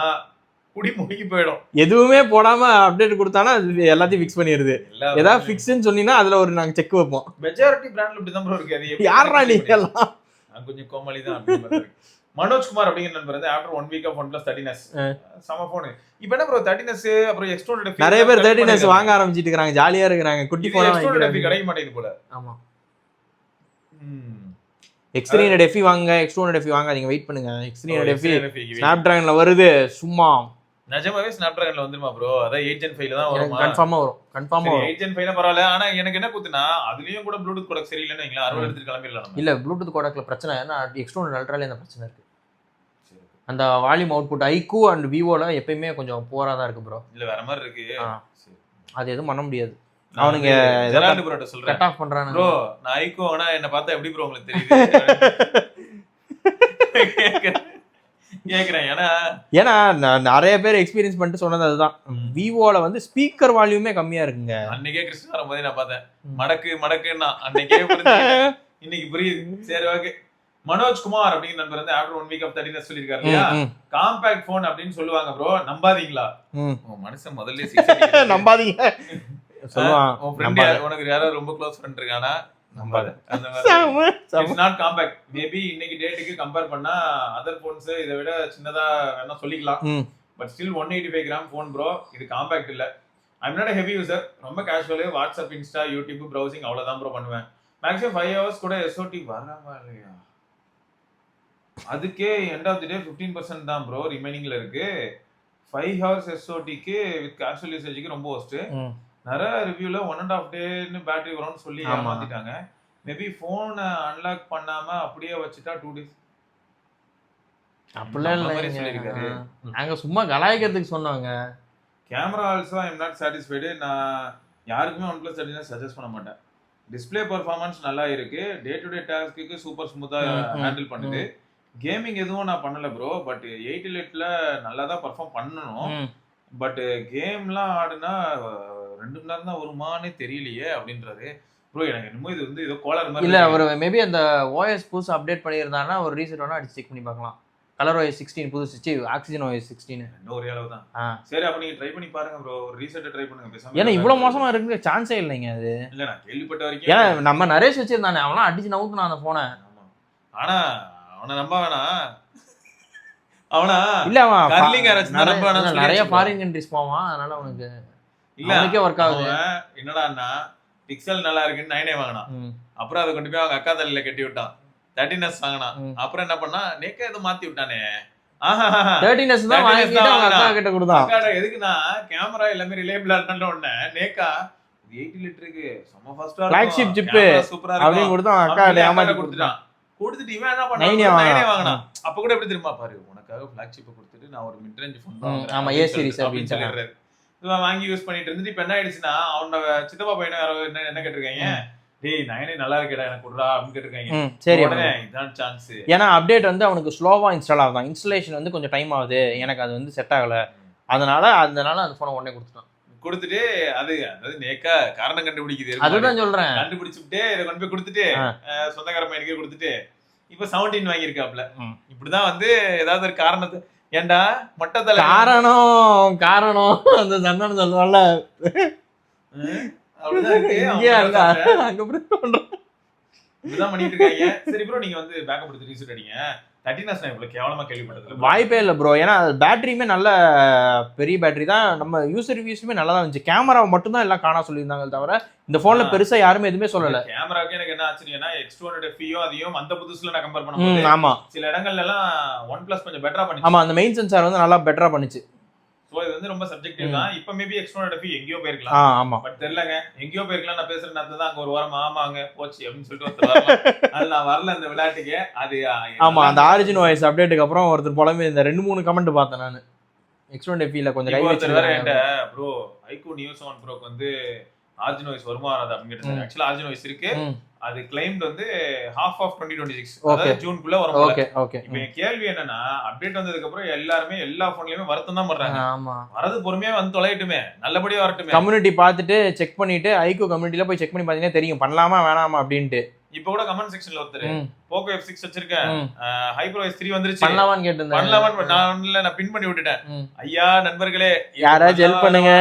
Speaker 1: குடி முழுகி போயிடும். எதுவுமே
Speaker 2: போடாம அப்டேட் கொடுத்தானா எல்லாத்தையும் ஃபிக்ஸ் பண்ணிடுது. ஏதாவது ஃபிக்ஸ்னு சொன்னீங்கன்னா அதுல ஒரு நாங்க செக் வைப்போம்.
Speaker 1: மெஜாரிட்டி பிராண்ட்ல இப்படி தான் ப்ரோ இருக்கு. அது
Speaker 2: யாரா நீங்க எல்லாம்?
Speaker 1: நான் கொஞ்சம் கோமலி தான் அப்படி மாதிரி. மனோஜ் குமார் அப்படிங்கிற நண்பர் வந்து after 1 week of OnePlus 13s சம போன். இப்போ என்ன ப்ரோ 13s அப்புறம் எக்ஸ்ட்ரோனட்
Speaker 2: நிறைய பேர் 13s வாங்க ஆரம்பிச்சிட்டு இருக்காங்க, ஜாலியா இருக்காங்க. குட்டி போனா
Speaker 1: எக்ஸ்ட்ரோனட் கிடைக்க மாட்டேங்குது போல.
Speaker 2: ஆமா, X300 FE வாங்க, X200 FE வாங்க, நீங்க வெயிட் பண்ணுங்க. X300 FE Snapdragonல வருது சும்மா.
Speaker 1: நிஜமாவே Snapdragonல வந்துருமா ப்ரோ? அத 8 Gen 5ல தான் வரும்.
Speaker 2: கன்ஃபார்மா வரும். கன்ஃபார்மா வரும்.
Speaker 1: 8 Gen 5ல பரவாயில்லை. ஆனா எனக்கு என்ன கூத்துனா அதுலயும் கூட ப்ளூடூத் கோடெக் சரியில்லைன்னு வைங்களா, 60 எடுத்து கிளம்பிடலாம் நம்ம.
Speaker 2: இல்ல ப்ளூடூத் கோடெக்ல பிரச்சனை ஏன்னா X200 Ultraல இந்த பிரச்சனை இருக்கு. அந்த வால்யூம் அவுட்புட் IQ அண்ட் Vivoல எப்பயுமே கொஞ்சம் போரா தான் இருக்கு ப்ரோ.
Speaker 1: இல்ல வேற மாதிரி இருக்கு.
Speaker 2: அது எதுவும் பண்ண முடியாது. அவனுங்க
Speaker 1: ஜெரால்ட் ப்ரோட்ட சொல்றேன்.
Speaker 2: கட் ஆஃப் பண்றானுங்க.
Speaker 1: ப்ரோ நான் IQ ஆனா என்ன பார்த்தா எப்படி ப்ரோ உங்களுக்கு தெரியுது? கேக்குறேன்.
Speaker 2: ஏன்னா நிறைய பேர் எக்ஸ்பீரியன்ஸ் பண்ணிட்டு சொன்னது அதுதான். விவோல வந்து ஸ்பீக்கர் வால்யூமே கம்மியா இருக்குங்க.
Speaker 1: அன்னைக்கே கிறிஸ்டின் வரும்போது நான் பார்த்தேன் மடக்குன்னா அன்னைக்கே இன்னைக்கு புரியுது. சரி ஓகே. மனோஜ் குமார் அப்படிங்கிற நண்பர் வந்து ஆஃப்டர் 1 வீக் ஆஃப் 13s சொல்லிருக்காரு இல்லையா, காம்பாக்ட் போன் அப்படின்னு சொல்லுவாங்க ப்ரோ, நம்பாதீங்களா? மனுஷன் முதல்ல
Speaker 2: நம்பாதீங்க சொல்லுவான்.
Speaker 1: உன் ஃப்ரெண்ட் உனக்கு யாரோ ரொம்ப க்ளோஸ் ஃப்ரெண்ட் இருக்கானா நம்பாத. அந்த மாதிரி இட்ஸ் நாட் காம்பாக்ட். மேபி இன்னைக்கு டேட்டுக்கு கம்பேர் பண்ணா அதர் போன்ஸ் இதை விட சின்னதா வேணா சொல்லிக்கலாம். But still 185 gram phone bro. இது காம்பாக்ட் இல்ல. I'm not heavy user. ரொம்ப casual WhatsApp, Insta, YouTube browsing அவ்வளவுதான் ப்ரோ பண்ணுவேன். மேக்ஸிமம் 5 hours கூட SOT வராம இல்லையா, அதுக்கே எண்ட் ஆஃப் தி டே 15% தான் ப்ரோ ரிமைனிங்ல இருக்கு. 5 hours SOTக்கு வித் கேஷுவல் யூசேஜ்க்கு ரொம்ப ஒஸ்ட். நிறைய ரிவ்யூல 1.5 டேன்னு பேட்டரி வரும்னு சொல்லி ஏமாத்திட்டாங்க. மேபி போனை அன்லாக் பண்ணாம அப்படியே வச்சுட்டா 2 days
Speaker 2: அப்படிலாம் இல்லை சொல்லியிருக்காரு. நாங்க சும்மா கலாய்க்கிறதுக்கு சொன்னாங்க.
Speaker 1: Camera also I am not satisfied. நான் யாருக்குமே OnePlus 13 சஜஸ்ட் பண்ண மாட்டேன். டிஸ்பிளே பெர்ஃபார்மன்ஸ் நல்லா இருக்கு. Day to day task super ஸ்மூத்தா ஹேண்டில் பண்ணுது. கேமிங் எதுவும் நான் பண்ணல ப்ரோ. பட் 8 நல்லா தான் பெர்ஃபார்ம் பண்ணணும். பட் கேம்லாம் ஆடுனா 2 மணி நேரம் தான் வருமானே தெரியலையே அப்படின்றது. ப்ரோ எனக்கு என்னமோ இது வந்து ஏதோ கோளாறு மாதிரி
Speaker 2: இல்ல ஒரு மேபி அந்த OS புதுசு அப்டேட் பண்ணியிருந்தாங்கன்னா ஒரு ரீசெட் வேணா அடிச்சு செக் பண்ணி பார்க்கலாம். கலர் OS 16 புதுசு ஆக்சிஜன் OS 16
Speaker 1: இன்னும் ஒரே அளவு தான். சரி அப்ப நீங்க ட்ரை பண்ணி பாருங்க ப்ரோ, ஒரு ரீசெட் ட்ரை பண்ணுங்க பேசாம.
Speaker 2: ஏன்னா இவ்வளவு மோசமா இருக்கு சான்ஸே இல்லைங்க அது.
Speaker 1: இல்ல நான் கேள்விப்பட்ட வரைக்கும்
Speaker 2: ஏன்னா நம்ம நரேஷ் வச்சிருந்தானே அவனா அடிச்சு நவுத்துனா அந்த போனை.
Speaker 1: ஆனா அவனை நம்ப வேணாம், அவனா
Speaker 2: இல்ல அவன்
Speaker 1: கர்லிங் அரச்சு நம்ப வேணாம்.
Speaker 2: நிறைய ஃபாரின் கண்ட்ரிஸ் போவான், அதனால அவனுக்கு
Speaker 1: இல்ல
Speaker 2: அவனுக்கே ஒர்க் ஆகுது.
Speaker 1: என்னடான்னா பிக்சல் நல்லா இருக்குன்னு 9A வாங்கினான், அப்புறம் அதை கொண்டு போய் அவங்க அக்கா தலையில கட்டி விட்டான். 13S வாங்கினான், அப்புறம் என்ன பண்ணா நேக்கா ஏதோ மாத்தி விட்டானே.
Speaker 2: 13S தான் வாங்கிட்டு அவங்க அக்கா கிட்ட கொடுத்தான்.
Speaker 1: எதுக்குன்னா கேமரா எல்லாமே ரிலேபிளா இருக்கன்ற உடனே நேக்கா 80 லிட்டருக்கு செம ஃபாஸ்டா
Speaker 2: ஃபிளாக்ஷிப் சிப்
Speaker 1: சூப்பரா
Speaker 2: அப்படி கொடுத்தா அக்கா ஏமாத்தி
Speaker 1: கொடுத்துட்டான். கொடுத்துட்டு இவன் என்ன பண்ணான் 9A வாங்கினான். அப்ப கூட எப்படி தெரியுமா பாரு, உனக்காக ஃபிளாக்ஷிப் கொடுத்துட்டு நான் ஒரு மிட் ரேஞ்ச் ஃபோன் வாங்குறேன்.
Speaker 2: ஆமா A சீரிஸ் அப்படின்னு சொல்றாரு.
Speaker 1: இவன் வாங்கி யூஸ் பண்ணிட்டு இருந்துட்டு இப்ப என்ன ஆயிடுச்சுன்னா அவனோட சித்தப்பா பையனை யாரோ என்ன கேட்டிருக்காங்க, டேய் 9A நல்லா இருக்கேடா எனக்கு கொடுறா அப்படின்னு கேட்டிருக்காங்க.
Speaker 2: சரி
Speaker 1: உடனே இதான் சான்ஸ்.
Speaker 2: ஏன்னா அப்டேட் வந்து அவனுக்கு ஸ்லோவா இன்ஸ்டால் ஆகுதான், இன்ஸ்டலேஷன் வந்து கொஞ்சம் டைம் ஆகுது, எனக்கு அது வந்து செட் ஆகல, அதனால அந்த போனை உடனே கொடுத்துட்டான்.
Speaker 1: கொடுத்துட்டு அதாவது நேக்கா காரணம் கண்டுபிடிக்குது.
Speaker 2: அதுதான் சொல்றேன்,
Speaker 1: கண்டுபிடிச்சுட்டு இதை கொண்டு போய் கொடுத்துட்டு சொந்தக்கார பையனுக்கே கொடுத்துட்டு இப்ப 17 வாங்கியிருக்காப்ல. இப்படிதான் வந்து ஏதாவது ஒரு காரணத்தை ஏண்டா மொட்டை
Speaker 2: காரணம் அந்த சந்தனம் சொல்லுவான்ல
Speaker 1: இப்படிதான் பண்ணிட்டு இருக்காங்க. சரி ப்ரோ நீங்க வந்து பேக்கப் எடுத்து ரீசெட் அடிங்க. 13S நான் இவ்வளவு கேவலமா கேள்விப்பட்டது
Speaker 2: வாய்ப்பே இல்லை ப்ரோ. ஏன்னா பேட்டரியுமே நல்ல பெரிய பேட்டரி தான், நம்ம யூசர் ரிவ்யூஸுமே நல்லா தான் இருந்துச்சு. கேமரா மட்டும் தான் எல்லாம் காணா சொல்லியிருந்தாங்க தவிர இந்த போன்ல பெருசா யாருமே எதுவுமே சொல்லல.
Speaker 1: கேமராக்கு எனக்கு என்ன ஆச்சரியம்னா X200FE அதையும் அந்த புதுசுல நான் கம்பேர் பண்ணும்போது
Speaker 2: ஆமா
Speaker 1: சில இடங்கள்ல எல்லாம் OnePlus கொஞ்சம் பெட்டரா பண்ணிச்சு.
Speaker 2: ஆமா அந்த மெயின் சென்சார் வந்து நல்லா பெட்டரா பண்ணிச்சு.
Speaker 1: சோ இது வந்து ரொம்ப சப்ஜெக்டிவ் தான். இப்ப மேபி X200FE எங்கேயோ போயிருக்கலாம்.
Speaker 2: ஆமா
Speaker 1: பட் தெரியலங்க எங்கேயோ போயிருக்கலாம். நான் பேசுற நேரத்துல தான் அங்க ஒரு வாரம் ஆமாங்க போச்சு அப்படின்னு சொல்லிட்டு வரலாம். அது நான் வரல இந்த விளையாட்டுக்கு. அது
Speaker 2: ஆமா அந்த ஆரிஜின் வாய்ஸ் அப்டேட்டுக்கு அப்புறம் ஒருத்தர் புலம்பி இந்த 2-3 கமெண்ட் பார்த்தேன் நான் X200FE கொஞ்சம் கை வச்சு
Speaker 1: வேற என்கிட்ட ப்ரோ iQOO Neo 7 Proக்கு வந்து ஆரிஜின் வாய்ஸ் வருமா வராது அப்படின்னு கேட்டாங்க. ஆக்சுவலா ஆரிஜின் வாய்ஸ் இருக்கு, அது கிளைம்ட் வந்து half of 2026 அதாவது ஜூன்க்குள்ள வரும்.
Speaker 2: Okay okay.
Speaker 1: இப்போ என் கேள்வி என்னன்னா அப்டேட் வந்ததுக்கு அப்புறம் எல்லாருமே எல்லா போன்லயுமே வருத்தம் தான் பண்றாங்க.
Speaker 2: ஆமா
Speaker 1: வரது பொறுமையா வந்து தொலையட்டுமே, நல்லபடியா வரட்டுமே.
Speaker 2: கம்யூனிட்டி பார்த்துட்டு செக் பண்ணிட்டு iQOO கம்யூனிட்டில போய் செக் பண்ணி பாத்தீங்கன்னா தெரியும் பண்ணலாமா வேணாமா அப்படின்ட்டு.
Speaker 1: இப்போ கூட கமெண்ட் செக்ஷன்ல ஒருத்தர் Poco F6 வச்சிருக்கேன் HyperOS 3 வந்துருச்சு
Speaker 2: பண்ணலாமான்னு கேட்டிருந்தேன்.
Speaker 1: பண்ணலாமான்னு நான் பின் பண்ணி விட்டுட்டேன். ஐயா நண்பர்களே
Speaker 2: யாராச்சும் ஹெல்ப் பண்ணுங்க,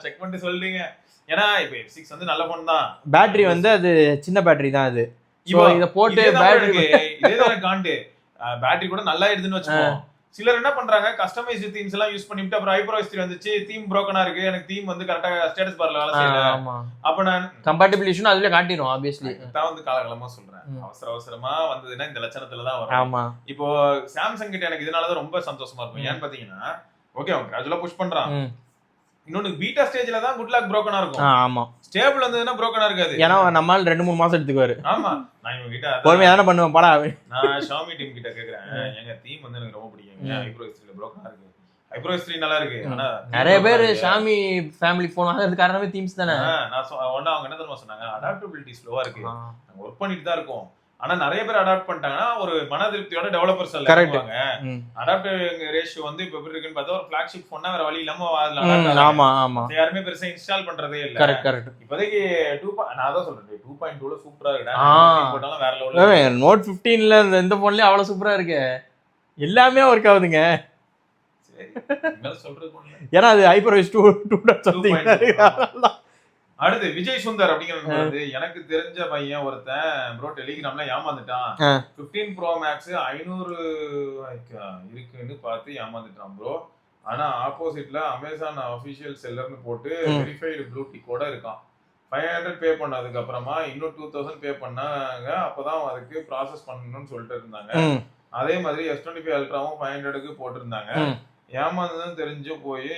Speaker 1: செக் பண்ணிட்டு சொல்லுங்க. ஏன்னா இப்போ F6 வந்து நல்ல போன் தான்,
Speaker 2: பேட்டரி வந்து அது சின்ன பேட்டரி தான். அது இப்போ இத போட்டு பேட்டரி
Speaker 1: இதேதான் காண்டு பேட்டரி கூட நல்லா இருக்குன்னு வச்சுக்கோங்க. சிலர் என்ன பண்றாங்க கஸ்டமைஸ்டு தீம்ஸ் எல்லாம் யூஸ் பண்ணிட்டு அப்புறம் HyperOS 3 வந்துச்சு தீம் broken-ஆ இருக்கு, எனக்கு தீம் வந்து கரெக்ட்டா ஸ்டேட்டஸ் பார்ல வேலை செய்யல. அப்ப நான்
Speaker 2: கம்பேட்டிபிள் இஷ்யூ அதுல காட்டிரும் ஆப்வியஸ்லி.
Speaker 1: நான் வந்து காலகாலமா சொல்றேன், அவசரமா வந்ததுன்னா இந்த லட்சணத்துல தான் வரும்.
Speaker 2: ஆமா
Speaker 1: இப்போ சாம்சங் கிட்ட எனக்கு இதனால தான் ரொம்ப சந்தோஷமா இருக்கும். ஏன்னு பாத்தீங்கன்னா ஓகே அவன் கிராஜுவலா புஷ் பண்றான், இன்னொன்னு பீட்டா ஸ்டேஜ்ல தான் குட் லாக் broken-ஆ இருக்கும்.
Speaker 2: ஆமா
Speaker 1: ஸ்டேபிள் வந்ததுன்னா broken-ஆ இருக்காது.
Speaker 2: ஏன்னா நம்மால 2-3 மாசம் எடுத்துக்குவாரு.
Speaker 1: ஆமா நான் இவங்க கிட்ட
Speaker 2: பொறுமையா தான பண்ணுவேன் படா.
Speaker 1: நான் Xiaomi டீம் கிட்ட கேக்குறேன், எங்க தீம் வந்து எனக்கு ரொம்ப பிடிக்கும், HyperOS 3 broken-ஆ இருக்கு, HyperOS 3 நல்லா இருக்கு. ஆனா
Speaker 2: நிறைய பேர் Xiaomi ஃபேமிலி போன் வாங்குறது காரணமே தீம்ஸ் தானே.
Speaker 1: நான் ஒண்ணு அவங்க என்ன தெரியுமா சொன்னாங்க, அடாப்டபிலிட்டி ஸ்லோவா இருக்கு, நாங்க ஒர்க் பண்ணிட்டு தான் இருக்கோம். ஆனா நிறைய பேர் அடாப்ட் பண்ணிட்டாங்கன்னா ஒரு மன திருப்தியோட டெவலப்பர்ஸ் எல்லாம் இருக்காங்க. அடாப்டிங் ரேஷியோ வந்து இப்ப எப்படி இருக்குன்னு பார்த்தா ஒரு ஃபிளாக்ஷிப் போனா வேற வழி இல்லாம அதுல
Speaker 2: ஆமா ஆமா
Speaker 1: யாருமே பெருசா இன்ஸ்டால் பண்றதே இல்ல.
Speaker 2: Correct correct.
Speaker 1: இப்போதைக்கு நான் தான் சொல்றேன் 2.2ல சூப்பரா இருக்குடா, போட்டாலும் வேற லெவல்ல.
Speaker 2: நோட் 15ல இந்த போன்லயே அவ்வளவு சூப்பரா இருக்கு, எல்லாமே ஒர்க் ஆகுதுங்க.
Speaker 1: சரி என்ன சொல்றது போன்ல,
Speaker 2: ஏன்னா அது HyperOS 2.something.
Speaker 1: அடுத்து விஜய் சுந்தர் அப்படிங்கிறது எனக்கு தெரிஞ்ச பையன் ஒருத்தன் ப்ரோ டெலிகிராம்ல ஏமாந்துட்டான். 15 Pro Max 500 இருக்குன்னு பார்த்து ஏமாந்துட்டான் ப்ரோ. ஆனா ஆப்போசிட்ல அமேசான் அபிஷியல் செல்லர்னு போட்டு வெரிஃபைடு ப்ளூ டிக்கோட இருக்கான். 500 பே பண்ணதுக்கு அப்புறமா இன்னும் 2000 பே பண்ணாங்க, அப்பதான் அதுக்கு ப்ராசஸ் பண்ணணும்னு சொல்லிட்டு இருந்தாங்க. அதே மாதிரி S25 அல்ட்ராவும் 500க்கு போட்டிருந்தாங்க. ஏமாந்ததுன்னு தெரிஞ்சும் போய்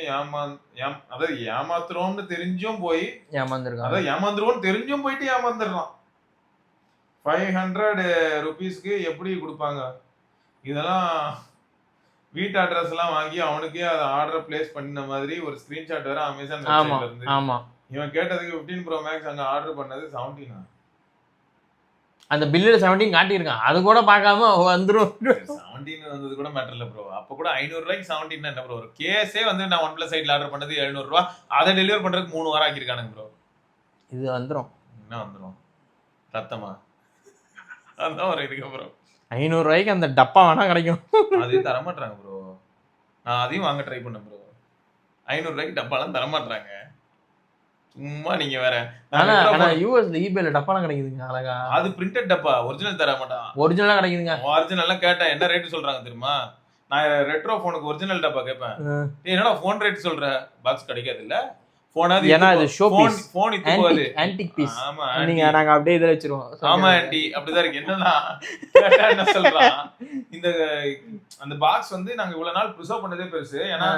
Speaker 1: அதாவது ஏமாத்துறோம்னு தெரிஞ்சும் போய் ஏமாந்துருக்கான், அதாவது ஏமாந்துருவோம்னு தெரிஞ்சும் போயிட்டு ஏமாந்துடுறான். 500 rupeesக்கு எப்படி கொடுப்பாங்க? இதெல்லாம் வீட்டு அட்ரஸ் எல்லாம் வாங்கி அவனுக்கே அதை ஆர்டர் பிளேஸ் பண்ண மாதிரி ஒரு ஸ்கிரீன்ஷாட் வேற அமேசான் வெப்சைட்ல இருந்து. இவன் கேட்டதுக்கு 15 Pro Max அங்க ஆர்டர் பண்ணது 17.
Speaker 2: அந்த பில்லுல 17 காட்டியிருக்கான், அது கூட பார்க்காம வந்துரும்.
Speaker 1: 17 வந்தது கூட மேட்டர் இல்ல ப்ரோ. அப்ப கூட 500 ரூபாய்க்கு 17 என்ன ப்ரோ, ஒரு கேஸே வந்து நான் OnePlus சைட்ல ஆர்டர் பண்ணது 700 ரூபாய், அதை டெலிவர் பண்றதுக்கு 3 வாரம் ஆக்கிருக்கானுங்க ப்ரோ.
Speaker 2: இது வந்துரும்
Speaker 1: என்ன வந்துரும் ரத்தமா அதான் ஒரு இதுக்கு அப்புறம்
Speaker 2: 500 ரூபாய்க்கு அந்த டப்பா வேணா கிடைக்கும்.
Speaker 1: அதையும் தரமாட்டாங்க ப்ரோ. நான் அதையும் வாங்க ட்ரை பண்ணேன் ப்ரோ. 500 ரூபாய்க்கு டப்பாலாம் தரமாட்டாங்க. சும்மா நீங்க வேற.
Speaker 2: ஆனா யூஎஸ்ல ஈபேல டப்பாலாம் கிடைக்குதுங்க அழகா.
Speaker 1: அது பிரிண்டட் டப்பா, ஒரிஜினல் தர மாட்டான்.
Speaker 2: ஒரிஜினலா கிடைக்குதுங்க.
Speaker 1: ஒரிஜினல்லாம் கேட்டேன் என்ன ரேட் சொல்றாங்க தெரியுமா? நான் ரெட்ரோ போனுக்கு ஒரிஜினல் டப்பா கேட்பேன். என்னடா போன் ரேட் சொல்ற? பாக்ஸ் கிடைக்காது இல்ல? போனாது
Speaker 2: ஏன்னா இது ஷோ பீஸ்.
Speaker 1: போன் இது போகுது.
Speaker 2: Antique piece.
Speaker 1: ஆமா
Speaker 2: நீங்க நாங்க அப்படியே இத வச்சிருவோம்.
Speaker 1: ஆமா ஆன்டி அப்படிதான் இருக்கு. என்னன்னா கேட்டா என்ன சொல்றான்? இந்த அந்த பாக்ஸ் வந்து நாங்க இவ்வளவு நாள் ப்ரிசர்வ் பண்ணதே பெருசு. ஏன்னா